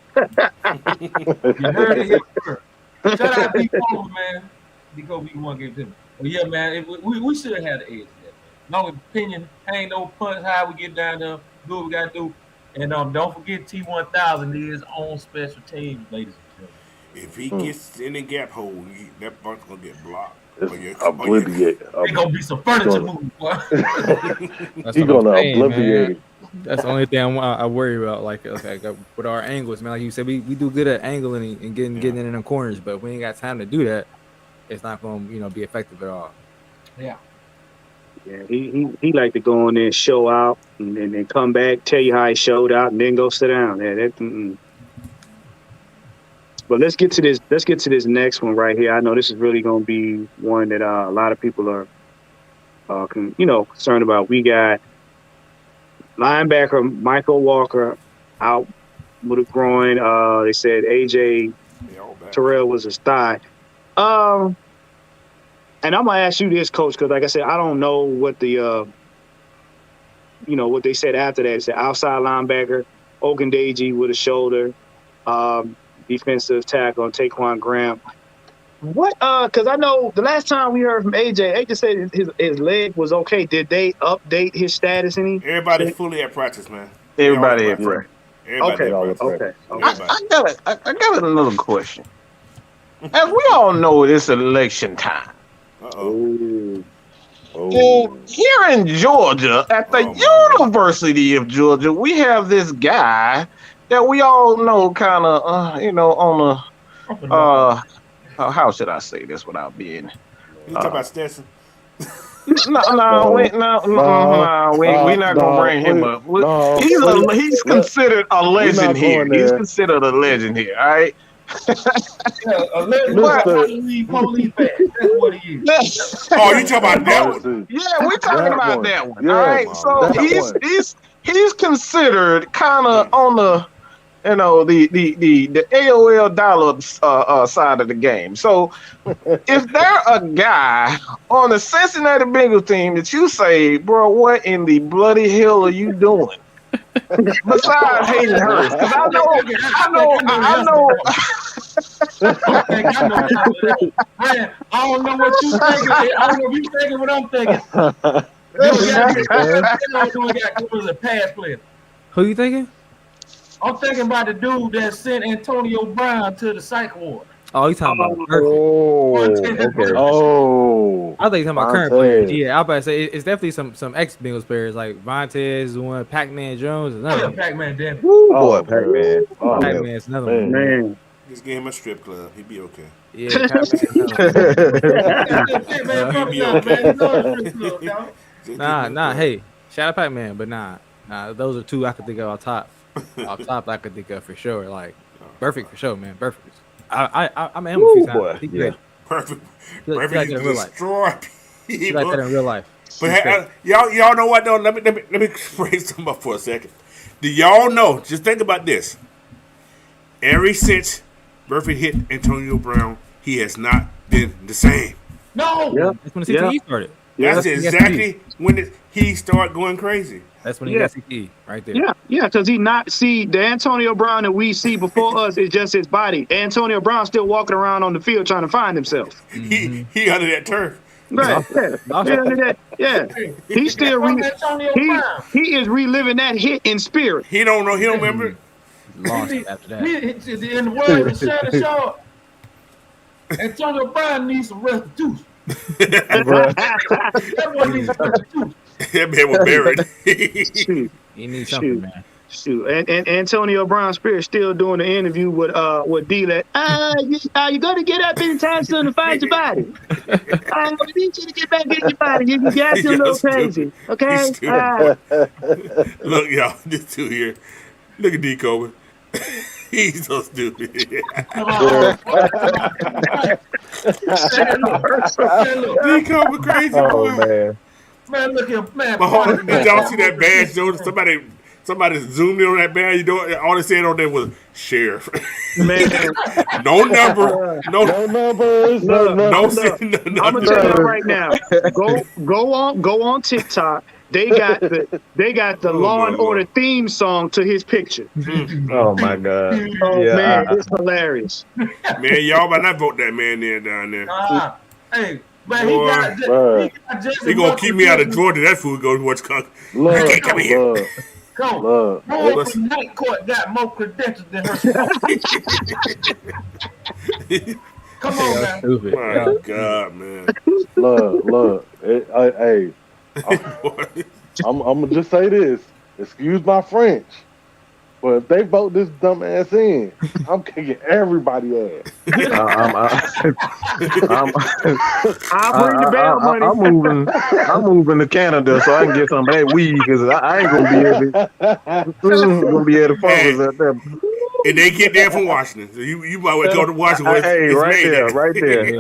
heard it here first. Shout out to D-Cole, man. D-Cole, we want to give it to him. But yeah, man, we should have had the edge of that, man. No opinion, hang no punch high, we get down there, do what we got to do. And don't forget T1000 is on special teams, ladies and gentlemen. If he gets in the gap hole, that bunt's going to get blocked. It's obliviate. There's going to be some furniture moving, boy. He's going to obliviate. That's the only thing I worry about. Like with our angles, man. Like you said, we do good at angling and getting in the corners, but if we ain't got time to do that, it's not going to be effective at all. Yeah. Yeah, he like to go in there, show out, and then come back, tell you how he showed out, and then go sit down. Yeah, But let's get to this. Let's get to this next one right here. I know this is really going to be one that a lot of people are, concerned about. We got linebacker Michael Walker out with a groin. They said AJ Terrell was his thigh. And I'm gonna ask you this, Coach, because like I said, I don't know what the what they said after that. It said outside linebacker Ogundeji with a shoulder, defensive tackle on Taquan Graham. What? Because I know the last time we heard from AJ said his leg was okay. Did they update his status any? Everybody fully at practice, man. Everybody at practice. Okay. I got another question. As we all know, it's election time. Uh-oh. And here in Georgia, at the University of Georgia, we have this guy that we all know kind of, on a, how should I say this without being... You talking about Stetson? We're not gonna bring him up. He's considered a legend here. He's considered a legend here. All right. Police badge. That's what he is. Oh, you talking about that one? Yeah, we talking about that one. Yeah, all right. So he's considered kind of on the the AOL dollar side of the game. So if there a guy on the Cincinnati Bengals team that you say, bro, what in the bloody hell are you doing? Besides Hayden Hurst, because I know. Man, I don't know what you thinking. I don't know if you thinking what I'm thinking. Was a pass player. Who you thinking? I'm thinking about the dude that sent Antonio Brown to the psych ward. Oh, you talking about okay. Oh, I think you're talking about current players. Yeah, I was about to say it's definitely some ex-Bengals players like Vontez, one Pac-Man Jones, another one. Pac-Man, damn. Boy, Pac-Man. Pac-Man's another one. Man. Just give him a strip club. He'd be okay. Yeah, Nah. Hey, shout out Pac-Man, but nah. Those are two I could think of off top. I could think of for sure. Like perfect for sure, man. Perfect. I met him a few times. Yeah. Perfect. Perfect. You destroy people. Like that in real life. But y'all know what though? Let me phrase something up for a second. Do y'all know? Just think about this. Ever since Murphy hit Antonio Brown, he has not been the same. No. Yeah. That's when the CTE started. That's exactly when he started going crazy. That's when he got CTE right there. Yeah, because the Antonio Brown that we see before us is just his body. Antonio Brown still walking around on the field trying to find himself. He under that turf. Right. Yeah. He's still he is reliving that hit in spirit. He don't know. He don't remember it. Lost after that. In the words of Shannon Shaw, Antonio Brown needs some restitution. That man was buried. He needs something, man. Shoot, and Antonio Brown's spirit still doing the interview with D-Let. You're gonna get up anytime soon to find your body. I need you to get back in your body. You got to a little crazy, okay? Look, y'all, this two here. Look at D. Coleman. He's so stupid. D. Coleman crazy boy. Man, look at man. Did y'all see that badge though? Somebody zoomed in on that badge. You know, all they said on there was sheriff. Man, no number, no numbers, no. I'm gonna tell you right now. Go on TikTok. They got the Law and Order theme song to his picture. Oh my God! Man, it's hilarious. Man, y'all might not vote that man there down there. Hey. Man, he gonna keep me out of Georgia. That fool goes to what's called. I can't come here. From night court got more credentials than her. Come on, man. My God, man. Look. Hey, I'm gonna just say this. Excuse my French, but if they vote this dumb ass in, I'm kicking everybody ass. I'll bring the bail money. I'm moving to Canada so I can get some of that weed because I ain't gonna be able to focus out there. And they get there from Washington, so you might want to go to Washington. Hey, right there.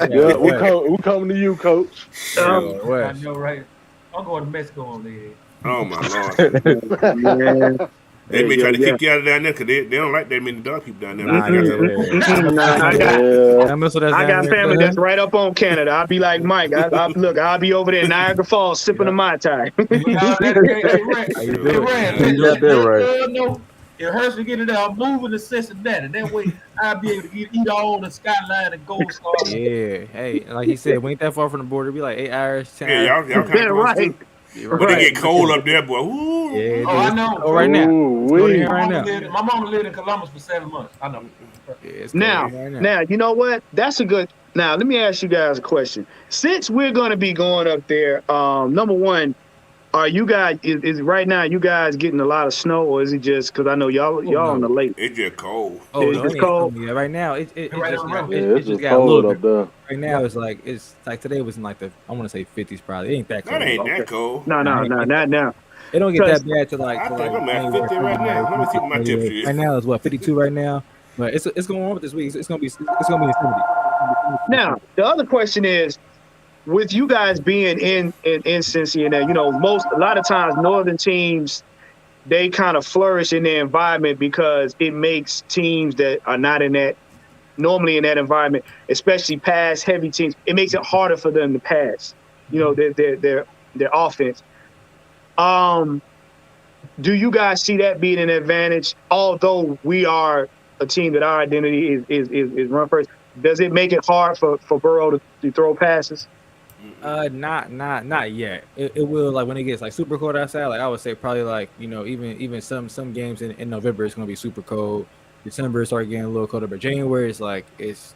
Yeah, we coming to you, Coach. I know, right? I'm going to Mexico on there. Oh my Lord. They may try to kick you out of down there because they don't like that many dog people down there. I got family that's right up on Canada. I'll be like Mike. I'll be over there in Niagara Falls sipping a Mai Tai. If Hurst will get it out, I'm moving to Cincinnati. That way I'll be able to eat all the Skyline and Gold Star. Yeah. Hey, like he said, we ain't that far from the border. It'd be like 8 hours, 10 hours. Y'all kind of right. But they get cold up there, boy. Ooh. Yeah, I know. Oh, right now. My mama lived in Columbus for 7 months. I know. Yeah, now, you know what? That's a good. Now, let me ask you guys a question. Since we're going to be going up there, number one, are you guys is right now you guys getting a lot of snow, or is it just because I know y'all on the lake? It's just cold. Oh, it's cold. Yeah, right now it just got a cold little up there. Right now it's like today was in like the I want to say 50s probably. It ain't that cold. That ain't that cold. No, not now. It don't get that bad to like. I think I'm at 50 right now. Let me see what my temperature is. Right now it's what 52 right now. But it's going on with this week. It's gonna be Sunday. Now the other question is, with you guys being in Cincinnati, you know, a lot of times northern teams, they kind of flourish in their environment because it makes teams that are not normally in that environment, especially pass heavy teams, it makes it harder for them to pass. You know, their offense. Do you guys see that being an advantage? Although we are a team that our identity is run first, does it make it hard for Burrow to throw passes? Not yet. It will, like when it gets like super cold outside. Like I would say probably like, you know, even some games in November it's gonna be super cold. December start getting a little colder, but January is like it's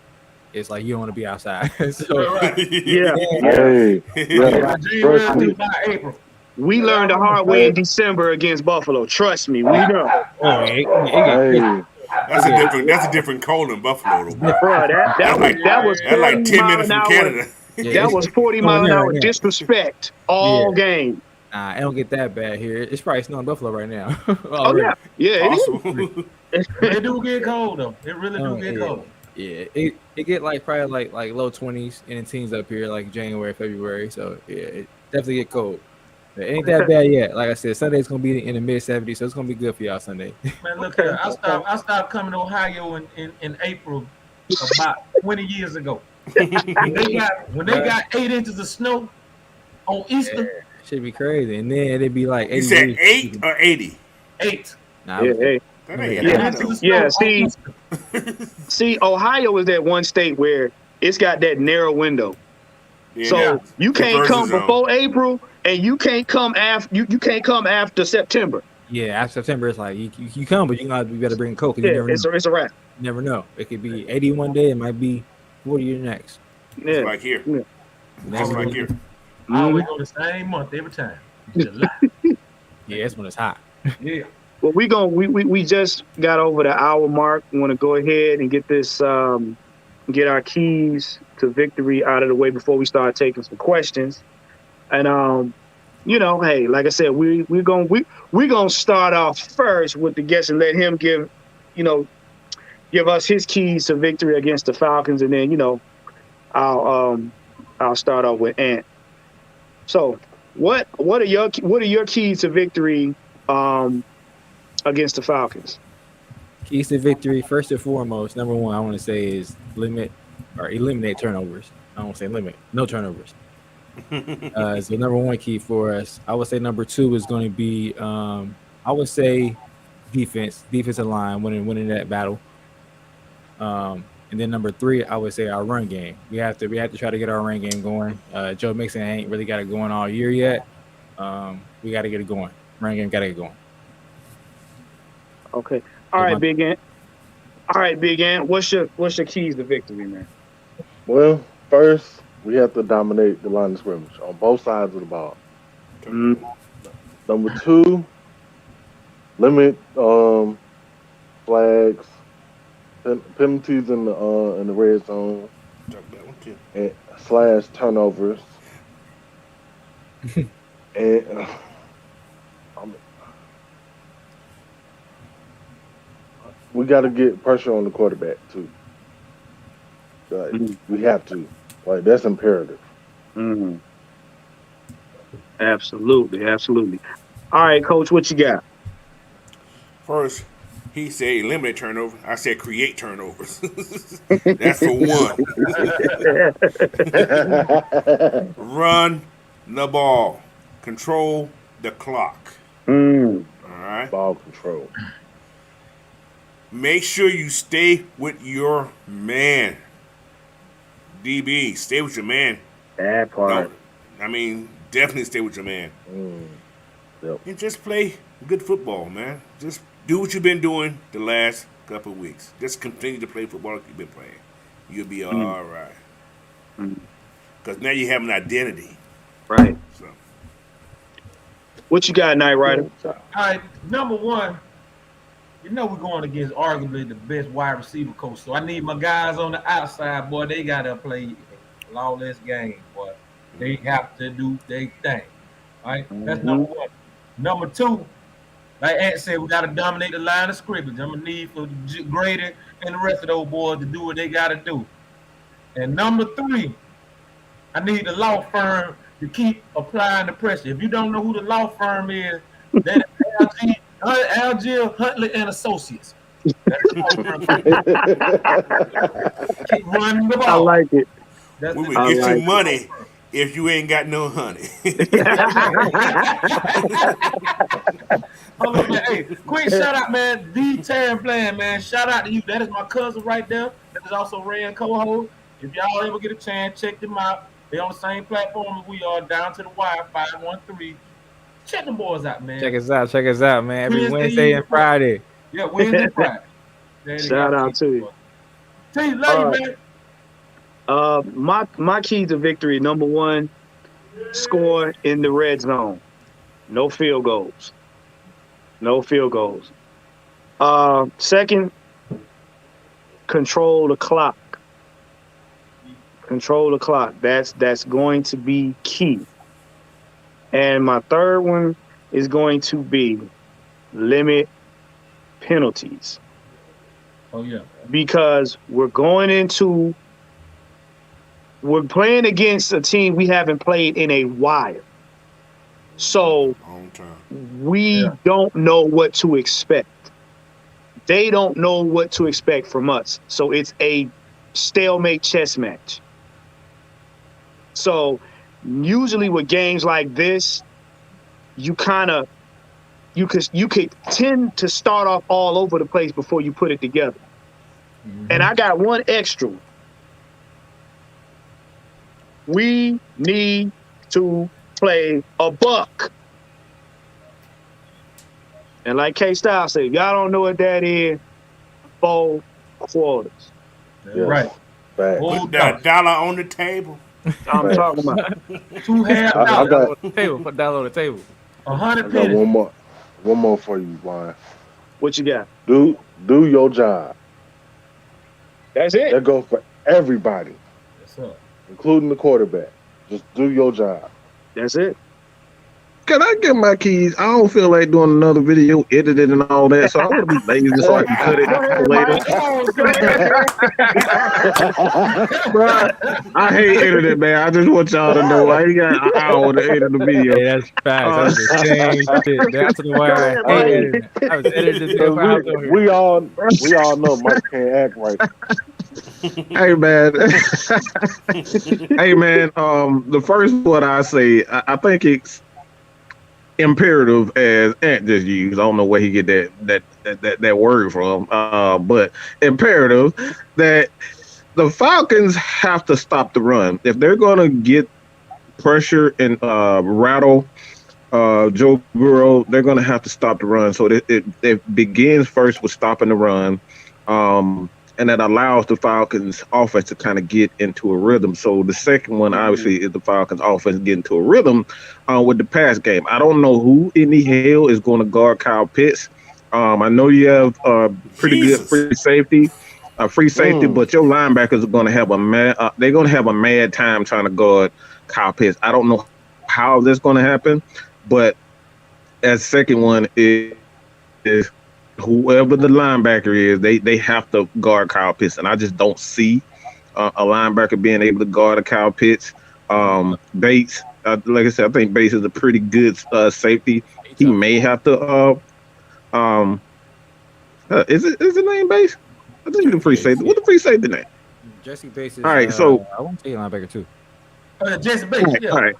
like you don't want to be outside. So yeah. April. We learned the hard way in December against Buffalo. Trust me, we know. That's a different cold in Buffalo, though. Bro, that was like 10 minutes from Canada. That was 40 mile an hour disrespect all game. Nah, I don't get that bad here. It's probably snowing in Buffalo right now. It do get cold though. It really do get cold. Yeah, it get like probably like low 20s in the teens up here, like January, February. So yeah, it definitely get cold. It ain't that bad yet. Like I said, Sunday's gonna be in the mid 70s, so it's gonna be good for y'all Sunday. Man, look here. I stopped coming to Ohio in April about 20 years ago. when they got 8 inches of snow on Easter, should be crazy. And then it'd be like 80. You said 8 or 80? 8. Nah, See, Ohio is that one state where it's got that narrow window. Yeah, so you can't come before April, and you can't come after. You can't come after September. Yeah, after September, it's like you come, but you better bring a coat. Yeah, it's a wrap. You never know. It could be 80 one day. It might be 40 the next. Yeah, it's like here. Yeah. It's like here. I always go the same month every time. Yeah, that's when it's hot. Yeah. Well, we just got over the hour mark. We want to go ahead and get this get our keys to victory out of the way before we start taking some questions. And you know, hey, like I said, we're gonna start off first with the guest and let him give us his keys to victory against the Falcons, and then I'll start off with Ant. So what are your keys to victory against the Falcons? Keys to victory, first and foremost, number one, I want to say is eliminate turnovers. I don't want to say limit, no turnovers. So number one key for us. I would say number two is going to be, I would say defensive line, winning that battle. And then number three, I would say our run game. We have to try to get our run game going. Joe Mixon ain't really got it going all year yet. We got to get it going. Run game got to get going. Okay. All right, Big Ant. What's your keys to victory, man? Well, first we have to dominate the line of scrimmage on both sides of the ball. Number two, limit flags, penalties in the red zone, and / turnovers. And we got to get pressure on the quarterback too. We have to. Like, that's imperative. Mm-hmm. Absolutely. All right, Coach, what you got? First, he said eliminate turnover. I said create turnovers. That's for one. Run the ball. Control the clock. All right. Ball control. Make sure you stay with your man. DB, stay with your man. That part. Definitely stay with your man. Yep. And just play good football, man. Just do what you've been doing the last couple of weeks. Just continue to play football like you've been playing. You'll be all right. Because now you have an identity. Right. So. What you got, Knight Rider? All right, number one, we're going against arguably the best wide receiver coach. So I need my guys on the outside, boy. They got to play a lawless game, boy. They have to do their thing. All right? That's number one. Number two, Like Ant said, we got to dominate the line of scrimmage. I'm going to need for Grady and the rest of those boys to do what they got to do. And number 3, I need the law firm to keep applying the pressure. If you don't know who the law firm is, that is Algier, Huntley, and Associates. That's the law firm. Keep running the ball. I like it. We would get you money if you ain't got no honey. Hold on, man. Hey, quick shout out, man. The Terran Bland, man. Shout out to you. That is my cousin right there. That is also Ray and co-host. If y'all ever get a chance, check them out. They on the same platform as we are, Down to the Wire 513. Check them boys out, man. Check us out, man. Every Wednesday and Friday. Yeah, Wednesday and Friday. Shout out to you. T, love you, man. My key to victory, number 1, score in the red zone. No field goals. No field goals. Second, control the clock. Control the clock. That's going to be key. And my third one is going to be limit penalties. Oh yeah. Because we're playing against a team we haven't played in a while. So we don't know what to expect. They don't know what to expect from us. So it's a stalemate chess match. So usually with games like this, you could tend to start off all over the place before you put it together. Mm-hmm. And I got one extra. We need to play a buck. And like K-Style said, y'all don't know what that is, 4 quarters. Yeah. Right. Put that dollar on the table. I'm talking about 2 half I got on the table. Put dollar on the table. 100 pennies. I got one more for you, Brian. What you got? Do your job. That's it. That goes for everybody, including the quarterback. Just do your job. That's it. Can I get my keys? I don't feel like doing another video, edited and all that, so I'm gonna be lazy so I can cut it later. Bro, I hate editing, man. I just want y'all to know I ain't got an hour to edit the video. Yeah, that's facts. That's the same shit. That's why I hate editing. I was editing this we all know Mike can't act right. Hey man, the first one I say, I think it's imperative, as Ant just used. I don't know where he get that word from, but imperative that the Falcons have to stop the run if they're going to get pressure and rattle Joe Burrow. They're going to have to stop the run. So it begins first with stopping the run. And that allows the Falcons offense to kind of get into a rhythm. So the second one, obviously, is the Falcons offense getting into a rhythm with the pass game. I don't know who in the hell is going to guard Kyle Pitts. I know you have pretty good free safety, but your linebackers are going to have they're going to have a mad time trying to guard Kyle Pitts. I don't know how that's going to happen, but that second one is whoever the linebacker is, they have to guard Kyle Pitts, and I just don't see a linebacker being able to guard a Kyle Pitts. Bates, like I said, I think Bates is a pretty good safety. He may have to. Is it name Bates? I think he's the free safety. What's the free safety name? Jesse Bates. All right, so I want to say linebacker too. Jesse Bates. Yeah. All right.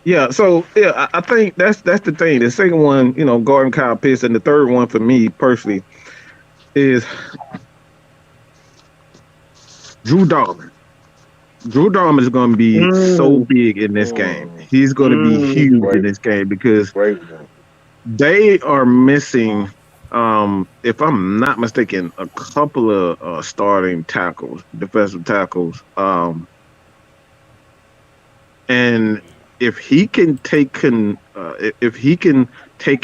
Yeah, so I think that's the thing. The second one, guarding Kyle Pitts, and the third one for me personally is Drew Dalman. Drew Dalman is going to be so big in this game. He's going to be huge in this game because they are missing, if I'm not mistaken, a couple of starting tackles, defensive tackles, and if he can take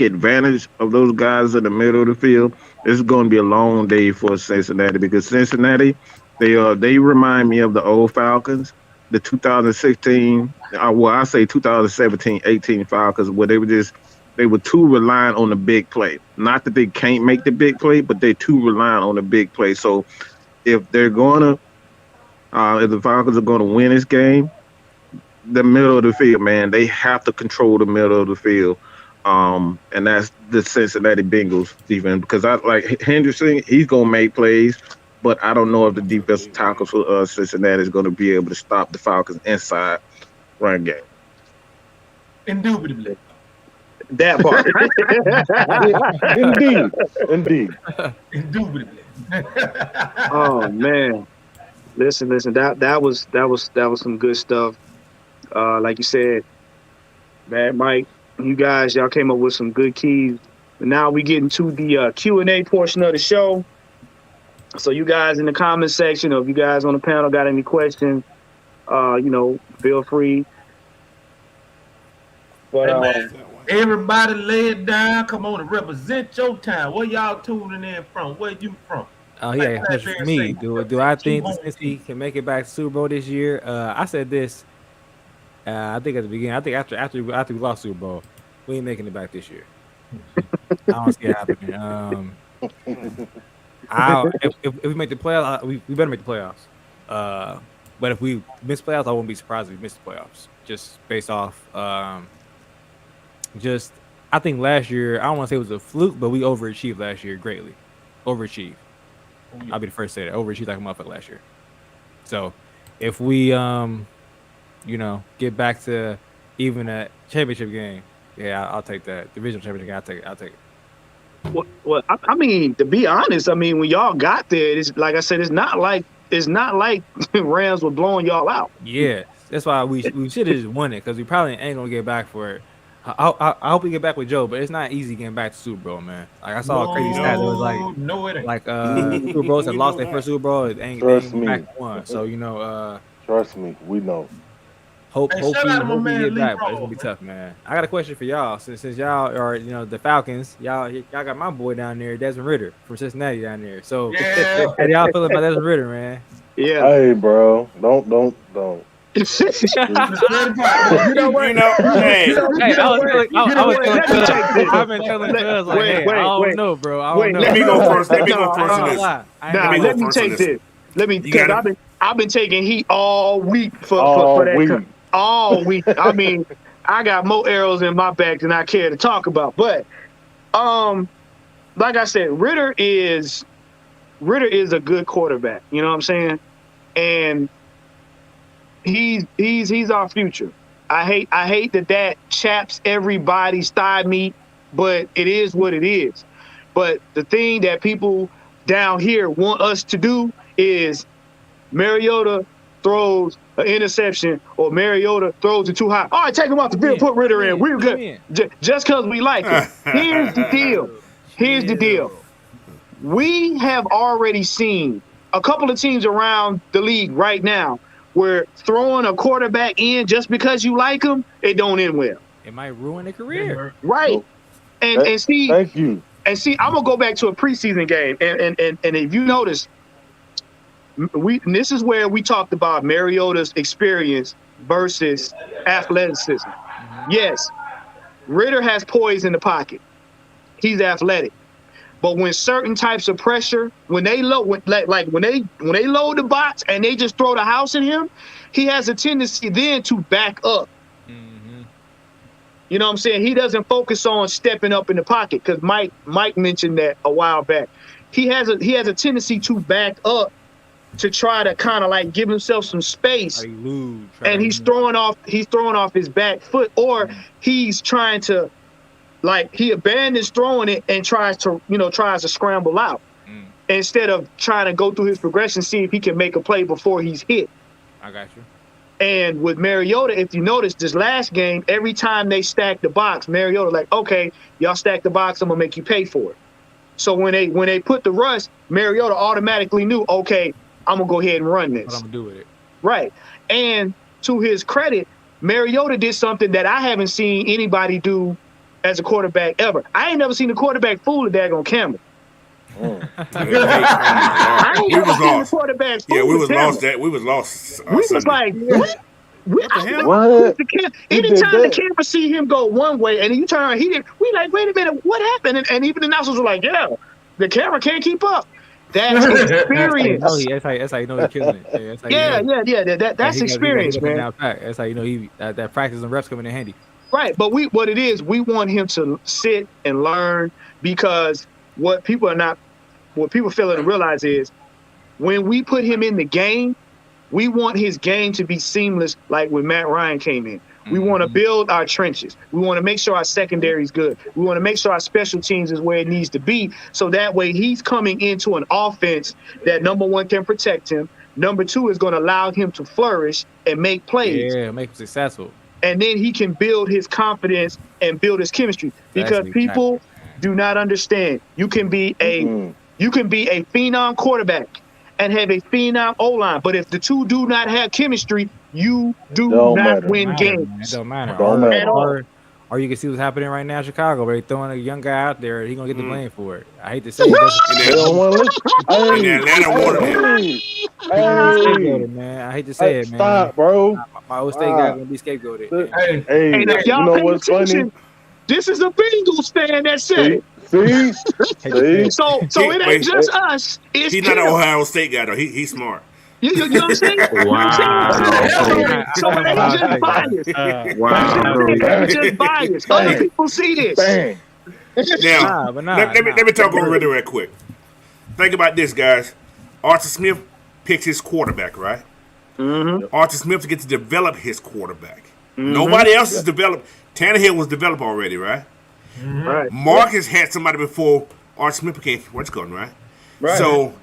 advantage of those guys in the middle of the field, it's going to be a long day for Cincinnati, because Cincinnati, they remind me of the old Falcons, the 2016, I say 2017-18 Falcons, where they were just they were too reliant on the big play. Not that they can't make the big play, but they're too reliant on the big play. So if they're gonna, if the Falcons are gonna win this game, the middle of the field, man, they have to control the middle of the field. And that's the Cincinnati Bengals defense, because I like Henderson, he's gonna make plays, but I don't know if the defensive tackles for Cincinnati is gonna be able to stop the Falcons inside run game. Indubitably. That part. Indeed. Indubitably. Oh man. Listen. That was some good stuff. Like you said, man, Mike, y'all came up with some good keys. And now we get into the Q&A portion of the show. So you guys in the comment section, or if you guys on the panel got any questions, feel free. But hey, man, everybody lay it down. Come on and represent your town. Where y'all tuning in from? Where you from? Oh yeah, for me, do I think Cincinnati can make it back to Super Bowl this year? I said this. I think at the beginning. I think after we lost Super Bowl, we ain't making it back this year. I don't see it happening. If we make the playoffs, we better make the playoffs. But if we miss playoffs, I wouldn't be surprised if we miss the playoffs. Just based off, I think last year, I don't want to say it was a fluke, but we overachieved last year greatly. Overachieved. I'll be the first to say that. Overachieved like a motherfucker last year. So if we, get back to even a championship game, yeah, I'll take that. Divisional championship game, I'll take it. Well, I mean, to be honest, I mean, when y'all got there, it's like I said, it's not like Rams were blowing y'all out. Yeah, that's why we should have just won it, because we probably ain't gonna get back for it. I hope we get back with Joe, but it's not easy getting back to Super Bowl, man. Like I saw a crazy stat. It was like Super Bowls that lost their first Super Bowl. It ain't back one. So trust me, we know. Hopefully we get back, but it's gonna be tough, man. I got a question for y'all. Since y'all are the Falcons, y'all got my boy down there, Desmond Ridder from Cincinnati down there. So how do y'all feel about Desmond Ridder, man? Yeah. Hey, bro, don't. You know what? Hey, I've been telling Cuz like, hey, I don't know, bro. I don't know. Let me go first. Let me go first on this. Let me take this. Because I've been taking heat all week for that. Week. All week. I mean, I got more arrows in my back than I care to talk about. But, like I said, Ridder is a good quarterback. You know what I'm saying? And he's our future. I hate that chaps everybody's thigh meat, but it is what it is. But the thing that people down here want us to do is Mariota throws an interception or Mariota throws it too high. All right, take him off the field, put Ridder in. We're good. Just because we like it. Here's the deal. We have already seen a couple of teams around the league right now where throwing a quarterback in just because you like him, it don't end well. It might ruin their career. Right. And see, thank you. And see, I'm gonna go back to a preseason game, and if you notice, this is where we talked about Mariota's experience versus athleticism. Yes, Ridder has poise in the pocket. He's athletic. But when certain types of pressure, when they load the box and they just throw the house in him, he has a tendency then to back up. Mm-hmm. You know what I'm saying? He doesn't focus on stepping up in the pocket, because Mike mentioned that a while back. He has a tendency to back up to try to kind of like give himself some space, and he's throwing off his back foot, or he's trying to. Like, he abandons throwing it and tries to scramble out instead of trying to go through his progression, see if he can make a play before he's hit. I got you. And with Mariota, if you notice this last game, every time they stack the box, Mariota like, okay, y'all stack the box, I'm gonna make you pay for it. So when they put the rush, Mariota automatically knew, okay, I'm gonna go ahead and run this. What I'm gonna do with it. Right. And to his credit, Mariota did something that I haven't seen anybody do as a quarterback ever. I ain't never seen a quarterback fool a daggone camera. I ain't never seen a quarterback fool. Yeah, we was lost. We was lost. We was like, what? What the hell? What? Anytime the camera see him go one way and then you turn around, we like, wait a minute, what happened? And even the announcers were like, yeah, the camera can't keep up. That's experience. That's how you know he's killing it. That's experience, man. That's how you know that practice and reps come in handy. Right, but we want him to sit and learn, because what people fail to realize is when we put him in the game, we want his game to be seamless, like when Matt Ryan came in. We want to build our trenches. We want to make sure our secondary is good. We want to make sure our special teams is where it needs to be. So that way he's coming into an offense that, number one, can protect him. Number two, is going to allow him to flourish and make plays. Yeah, make him successful. And then he can build his confidence and build his chemistry. Because people do not understand. You can be a phenom quarterback and have a phenom O-line. But if the two do not have chemistry, you do not win games. It don't matter. At all. Or you can see what's happening right now in Chicago, where they're throwing a young guy out there. He's going to get the blame for it. I hate to say it. They don't want to listen. And Atlanta wanted him. Man. I hate to say it, man. Stop, bro. My old state guy going to be scapegoated. Hey, and if y'all you know pay what's attention, funny? this is a Bengals fan that said it. See? So it ain't just us. It's he's not an Ohio State guy, though. He's smart. You know what I'm saying? Wow. So it ain't just bias. Wow. It ain't just bias. Other people see this. Bang. Now, let me talk over really quick. Think about this, guys. Arthur Smith picks his quarterback, right? Mm-hmm. Arthur Smith gets to develop his quarterback. Mm-hmm. Nobody else is developed. Tannehill was developed already, right? Mm-hmm. Right. Marcus had somebody before Arthur Smith became what's going right? Right. So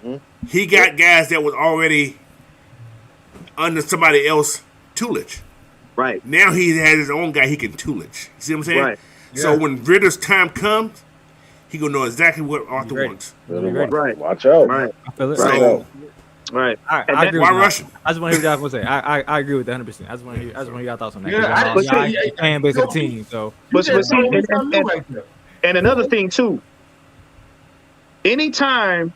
he got guys that was already under somebody else tutelage. Right. Now he has his own guy he can tutelage. You see what I'm saying? Right. So when Ritter's time comes, he gonna know exactly what Arthur wants. Right. Watch out. Right. I feel it. So, right. I agree why with rush him? I just want to hear what y'all gonna say. I agree with that 100%. I just want to hear y'all thoughts on that. Yeah, fan base of the team. So, and another thing too. Anytime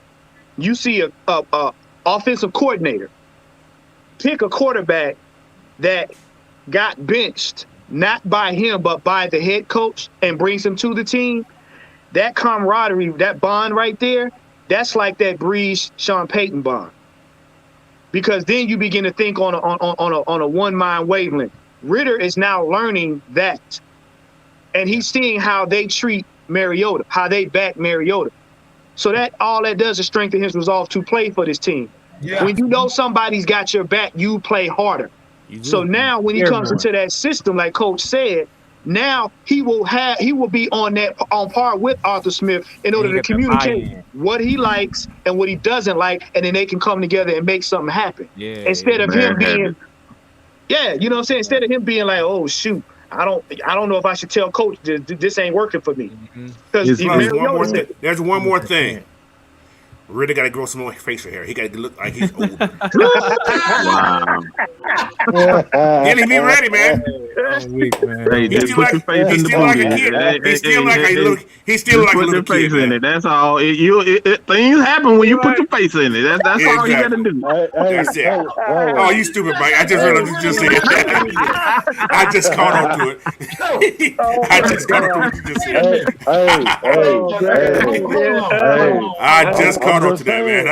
you see a offensive coordinator pick a quarterback that got benched, not by him but by the head coach, and brings him to the team, that camaraderie, that bond right there, that's like that Breeze Sean Payton bond. Because then you begin to think on a one mind wavelength. Ritter is now learning that, and he's seeing how they treat Mariota, how they back Mariota. So that all that does is strengthen his resolve to play for this team. Yeah. When you know somebody's got your back, you play harder. So now when he comes into that system, like Coach said, now he will be on par with Arthur Smith in order to communicate what he likes and what he doesn't like, and then they can come together and make something happen. Instead of him being, you know what I'm saying? Instead of him being like, oh shoot, I don't know if I should tell Coach this ain't working for me. Because there's one more thing. Ritter got to grow some more facial hair. He got to look like he's older. Wow. Then he be ready, man. I'm weak, man. Hey, He's still like a kid. He's still like a little kid. In it. That's all. Things happen when you put your face in it. That's all you got to do. That's it. Oh, you stupid, Mike. I just realized you just said that. I just caught on to it. I just caught on to what you just said. I just caught on to that, man.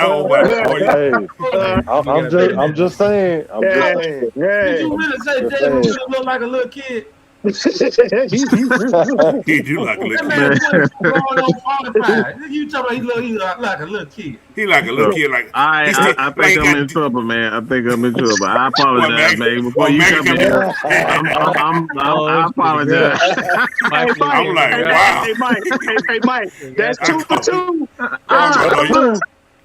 I'm just saying. Did you really say Jalen look like a little kid? He do like a little kid. You talking about he look like a little kid. He like a little kid. Like I think I'm in trouble, man. I think I'm in trouble. I apologize, man. Before you come in here, I apologize. I'm like, wow. Hey, Mike, that's 2 for 2.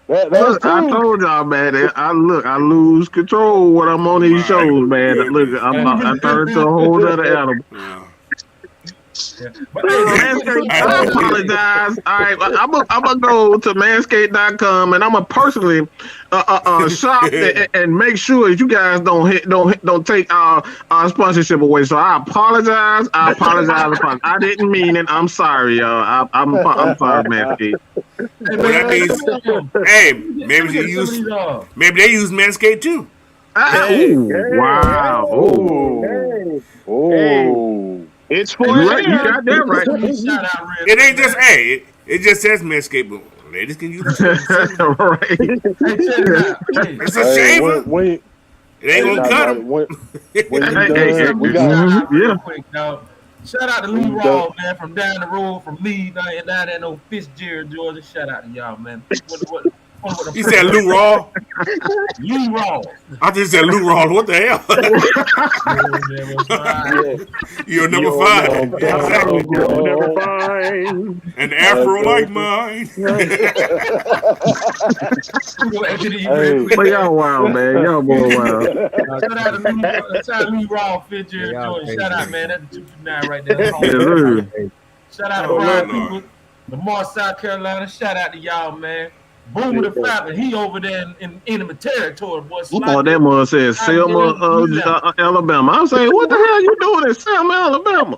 Look, I told y'all, man. I lose control when I'm on these shows, man. Look, I turn to a whole other animal. I apologize. All right, I'm gonna go to manscaped.com and I'm gonna personally shop and make sure that you guys don't take our sponsorship away. So I apologize. I didn't mean it. I'm sorry, y'all. I'm sorry, Manscaped. Well, that means, hey, maybe they use Manscaped too. Wow. Hey. It's for you got that right. It ain't just it just says Manscaped. Ladies can use it. Right. It's a shaver. It ain't gonna cut him. We got real quick, dog. Shout out to Lee Raw, man, from down the road from Lee, down there in Fitzgerald, Georgia. Shout out to y'all, man. He said Lou Raw. Lee Raw. I just said Lou Raw. What the hell? You're number 5. Number 5. An afro like mine. But y'all wild, man. Y'all boy wild. Shout out to Lee Raw, Fitzgerald, Georgia. Shout out, man. That's the 229 right there. Shout out to Brian Cooper, Lamar, South Carolina. Shout out to y'all, man. Boomer the Falcon, he over there in enemy territory, boy. Oh, that mother says Selma, Alabama. I'm saying, what the hell you doing in Selma, Alabama?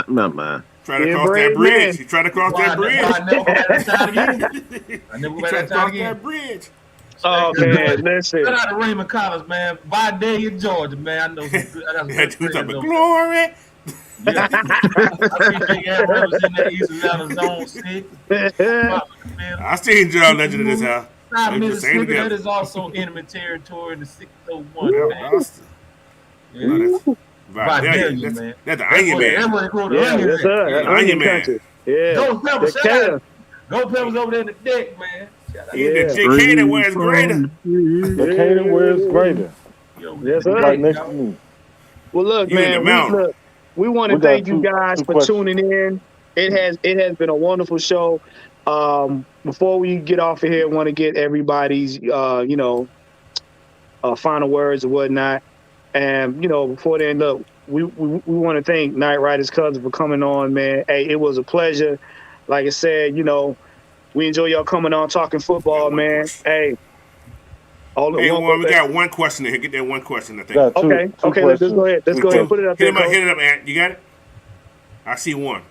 Not mine. Trying to cross that bridge. You trying to cross that bridge? I never got that time again. I never got that time again. That bridge. Oh, man, listen. Shout out to Raymond Collins, man. Vidalia, Georgia, man. I know some good. I got some good friends. Glory. Yeah. I think Big Aaron Rivers in that East Atlanta zone 6. I seen John Legend in this house. Mississippi, that is also enemy territory in the 601. Vidalia, man. That's the Onion Man. Yes, sir. Onion Man. Yeah. Go Peppers, Go Peppers over there in the deck, man. The Decatur wears greater. Decatur wears greater. Yes, sir. Right next to me. Well, look, man. We want to thank you guys for tuning in. It has been a wonderful show. Before we get off of here, I want to get everybody's final words and whatnot. And before then, look, we want to thank Night Riders Cousin for coming on, man. Hey, it was a pleasure. Like I said, we enjoy y'all coming on talking football, man. Hey. We got one question here. Get that one question, I think. Okay, let's go ahead. Let's go ahead and put it up there. Hit it up, Ant. You got it? I see one.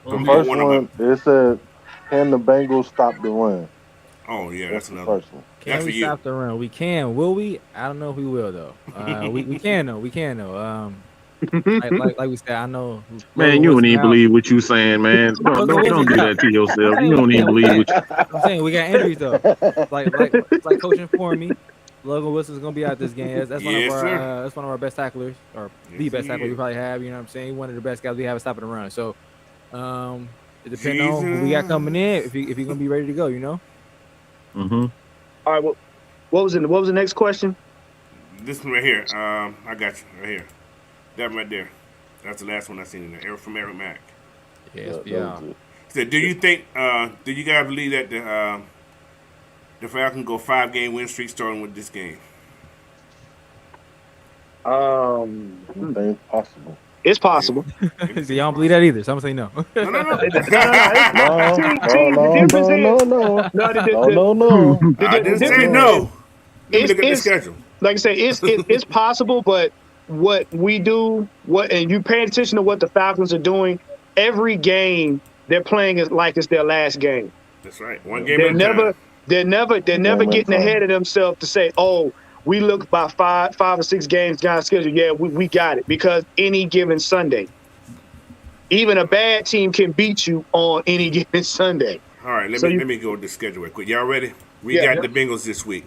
The first one, it said, can the Bengals stop the run? Oh, yeah, that's another one. Can we stop the run? We can. Will we? I don't know if we will, though. We can, though. We can, though. Like we said, I know. Man, you don't even believe what you saying, man. Don't do that to yourself. You don't even believe what you. I'm saying we got injuries though. Like Coach informed me, Logan Wilson's gonna be out this game. That's one of our best tacklers, or the best tackler we probably have. You know what I'm saying? One of the best guys we have at stopping the run. So, it depends on who we got coming in. If he's gonna be ready to go, Mm-hmm. All right. Well, what was the next question? This one right here. I got you right here. That right there. That's the last one I seen in there. From Eric Mack. Yes, yeah. He said, do you guys believe that the Falcons go 5-game win streak starting with this game? It's possible. It's possible. So y'all don't believe that either, so I'm gonna say no. No. I didn't say no. Let me look at the schedule. Like I said, it's possible, but what we do, and you pay attention to what the Falcons are doing, every game they're playing is like it's their last game. That's right. One game. They're never getting ahead of themselves to say, oh, we look by five or six games down the schedule. Yeah, we got it, because any given Sunday, even a bad team can beat you on any given Sunday. All right, let me go with the schedule real quick. Y'all ready? We got the Bengals this week.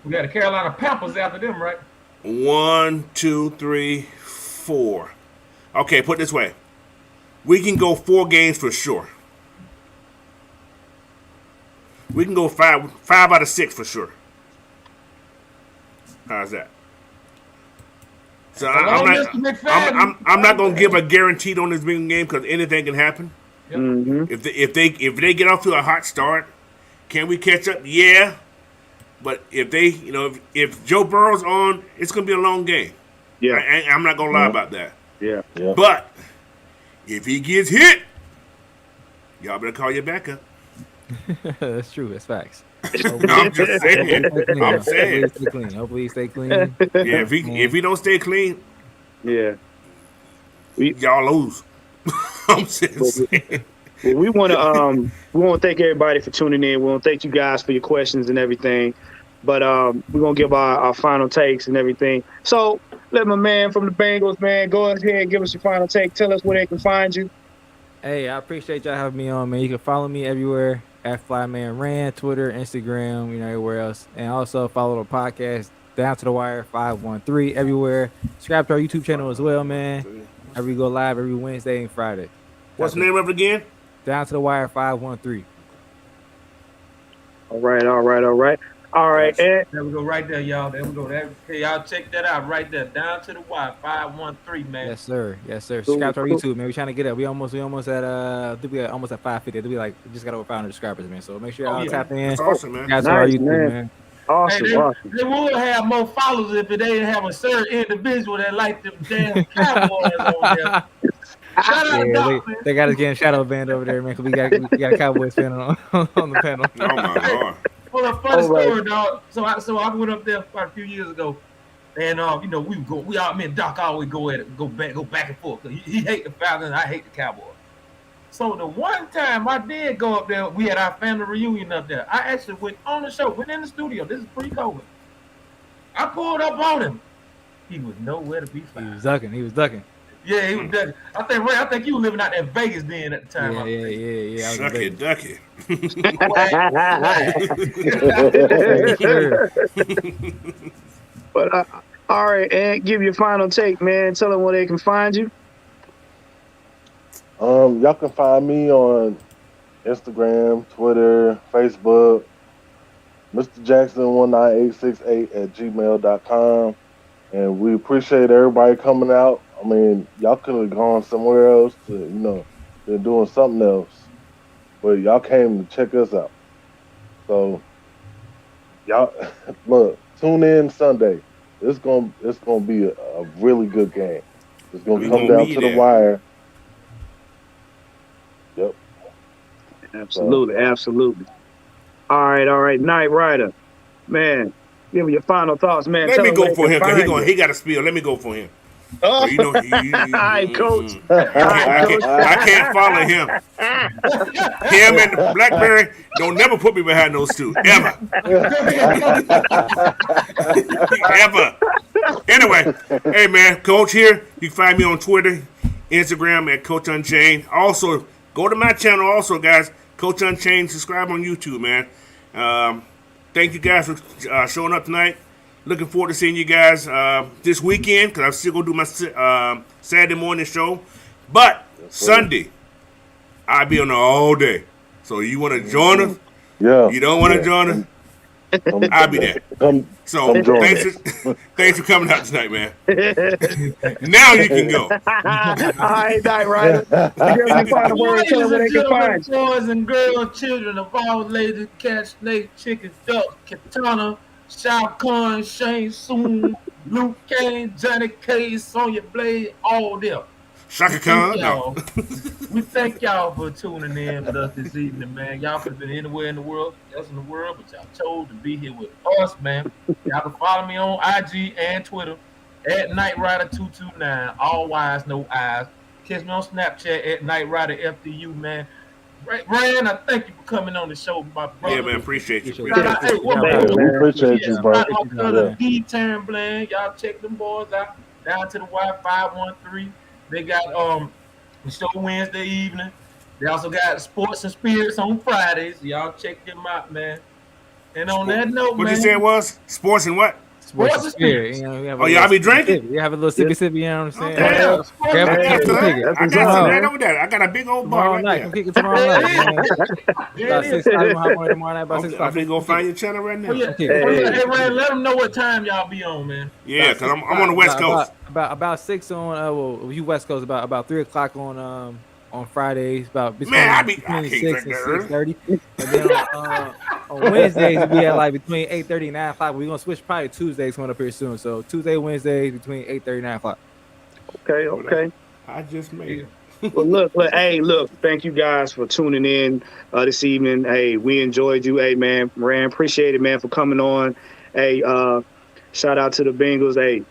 We got the Carolina Panthers after them, right? 1, 2, 3, 4. Okay, put it this way. We can go 4 games for sure. We can go 5 out of 6 for sure. How's that? So I'm not gonna give a guaranteed on this big game, because anything can happen. Yep. Mm-hmm. If they get off to a hot start, can we catch up? Yeah. But if they, if Joe Burrow's on, it's gonna be a long game. Yeah, I'm not gonna lie about that. Yeah. But if he gets hit, y'all better call your backup. That's true. That's facts. I'm just saying. Hopefully he stay clean. Yeah, if he don't stay clean, y'all lose. I'm just saying. Well, we want to thank everybody for tuning in. We want to thank you guys for your questions and everything. But we're gonna give our final takes and everything. So let my man from the Bengals, man, go ahead and give us your final take. Tell us where they can find you. Hey, I appreciate y'all having me on, man. You can follow me everywhere at FlymanRand, Twitter, Instagram, everywhere else. And also follow the podcast, Down to the Wire 513, everywhere. Subscribe to our YouTube channel as well, man. We go live every Wednesday and Friday. What's the name of it again? Down to the Wire 513. All right. There we go, right there, y'all. There we go. Hey, y'all check that out right there. Down to the Wire 513, man. Yes, sir. Subscribe to our YouTube, man. We're trying to get up. We almost at I think we are almost at 550. We just got over 500 subscribers, man. So make sure y'all tap in. That's awesome, man. Nice, our YouTube, man. Awesome. They would have more followers if they didn't have a certain individual that liked them damn Cowboys over there. Shout out Doc, they got us getting shadow banned over there, man. Cause we got a Cowboys fan on the panel. Oh my Lord. Well, a funny story, dog. So I went up there quite a few years ago, and we all, me and Doc always go back and forth. He hate the Falcons, I hate the Cowboys. So the one time I did go up there, we had our family reunion up there. I actually went on the show, went in the studio. This is pre-COVID. I pulled up on him. He was nowhere to be found. He was ducking. Yeah, he was ducking. I think you were living out in Vegas then at the time. Yeah. Duck it. But all right, and give your final take, man. Tell them where they can find you. Y'all can find me on Instagram, Twitter, Facebook, Mr. Jackson19868@gmail.com. And we appreciate everybody coming out. I mean, y'all could have gone somewhere else to, they're doing something else. But y'all came to check us out. So y'all look, tune in Sunday. It's gonna be a really good game. It's gonna come down to the wire. Yep. Absolutely. All right. Knight Rider. Man, give me your final thoughts, man. Let me go for him, because he got a spiel. Let me go for him. Oh, all right, Coach. I can't follow him. Him and the Blackberry don't never put me behind those two. Ever. Ever. Anyway, hey, man, Coach here. You can find me on Twitter, Instagram at Coach Unchained. Also, go to my channel also, guys. Coach Unchained. Subscribe on YouTube, man. Thank you guys for showing up tonight. Looking forward to seeing you guys this weekend, because I'm still going to do my Saturday morning show. But Sunday, I'll be on there all day. So you want to join us? Yeah. You don't want to join us? I'll be there. Thanks for coming out tonight, man. Now you can go. All right, Knight Rider. Boys and girls, children of all ladies, cat, snake, chicken, duck, katana, Shao Kahn, Shane Soon, Luke Kane, Johnny K, Sonya Blade, all them. Shaka Khan. No. We thank y'all for tuning in with us this evening, man. Y'all could have been anywhere in the world, else in the world, but y'all chose to be here with us, man. Y'all can follow me on IG and Twitter at KnightRider229. All Y's, no I's. Catch me on Snapchat at KnightRiderFDU, man. Ryan, I thank you for coming on the show, my brother. Yeah, man, appreciate you. We appreciate you, bro. D-Turn Bland. Y'all check them boys out. Down to the Wire 513. They got the show Wednesday evening. They also got Sports and Spirits on Fridays. Y'all check them out, man. And on that note, what you say it was? Sports and what? Sports and Spirits. Y'all be drinking? You have a little sippy, you know what I'm saying? I got a big old bar right there. I'm kicking tomorrow night. About 6 o'clock tomorrow night, about 6 o'clock. I'm going to go find your channel right now. Hey, Ryan, let them know what time y'all be on, man. Yeah, because I'm on the West Coast. About 6 on, you West Coast, about 3 o'clock on Fridays, about between 6 and 6:30. And then on Wednesdays, we have like between 8:30 and 9 o'clock. We're going to switch probably Tuesdays coming up here soon. So Tuesday, Wednesdays between 8:30 and 9 o'clock. Okay. I just made it. Well, look, thank you guys for tuning in this evening. Hey, we enjoyed you. Hey, man, Rand, appreciate it, man, for coming on. Hey, shout out to the Bengals. Hey,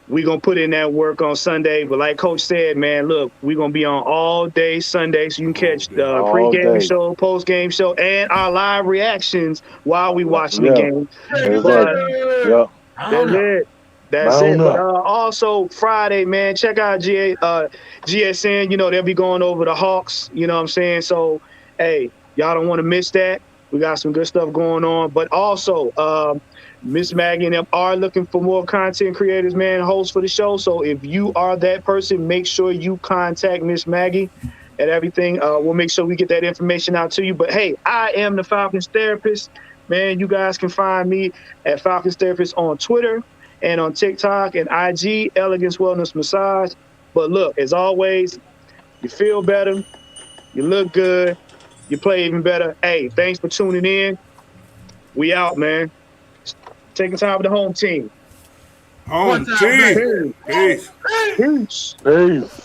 we going to put in that work on Sunday. But like Coach said, man, look, we're going to be on all day Sunday. So you can catch the pregame show, postgame show, and our live reactions while we watching the game. Exactly. That's it. That's it. But also Friday, man, check out GSN. You know, they'll be going over the Hawks. You know what I'm saying? So, hey, y'all don't want to miss that. We got some good stuff going on. But also, Ms Maggie and them are looking for more content creators, man, hosts for the show. So if you are that person, make sure you contact Ms Maggie and everything. We'll make sure we get that information out to you. But, hey, I am the Falcons Therapist. Man, you guys can find me at Falcons Therapist on Twitter and on TikTok and IG, Elegance Wellness Massage. But look, as always, you feel better, you look good, you play even better. Hey, thanks for tuning in. We out, man. Taking time with the home team. Home team. Peace. Peace. Peace.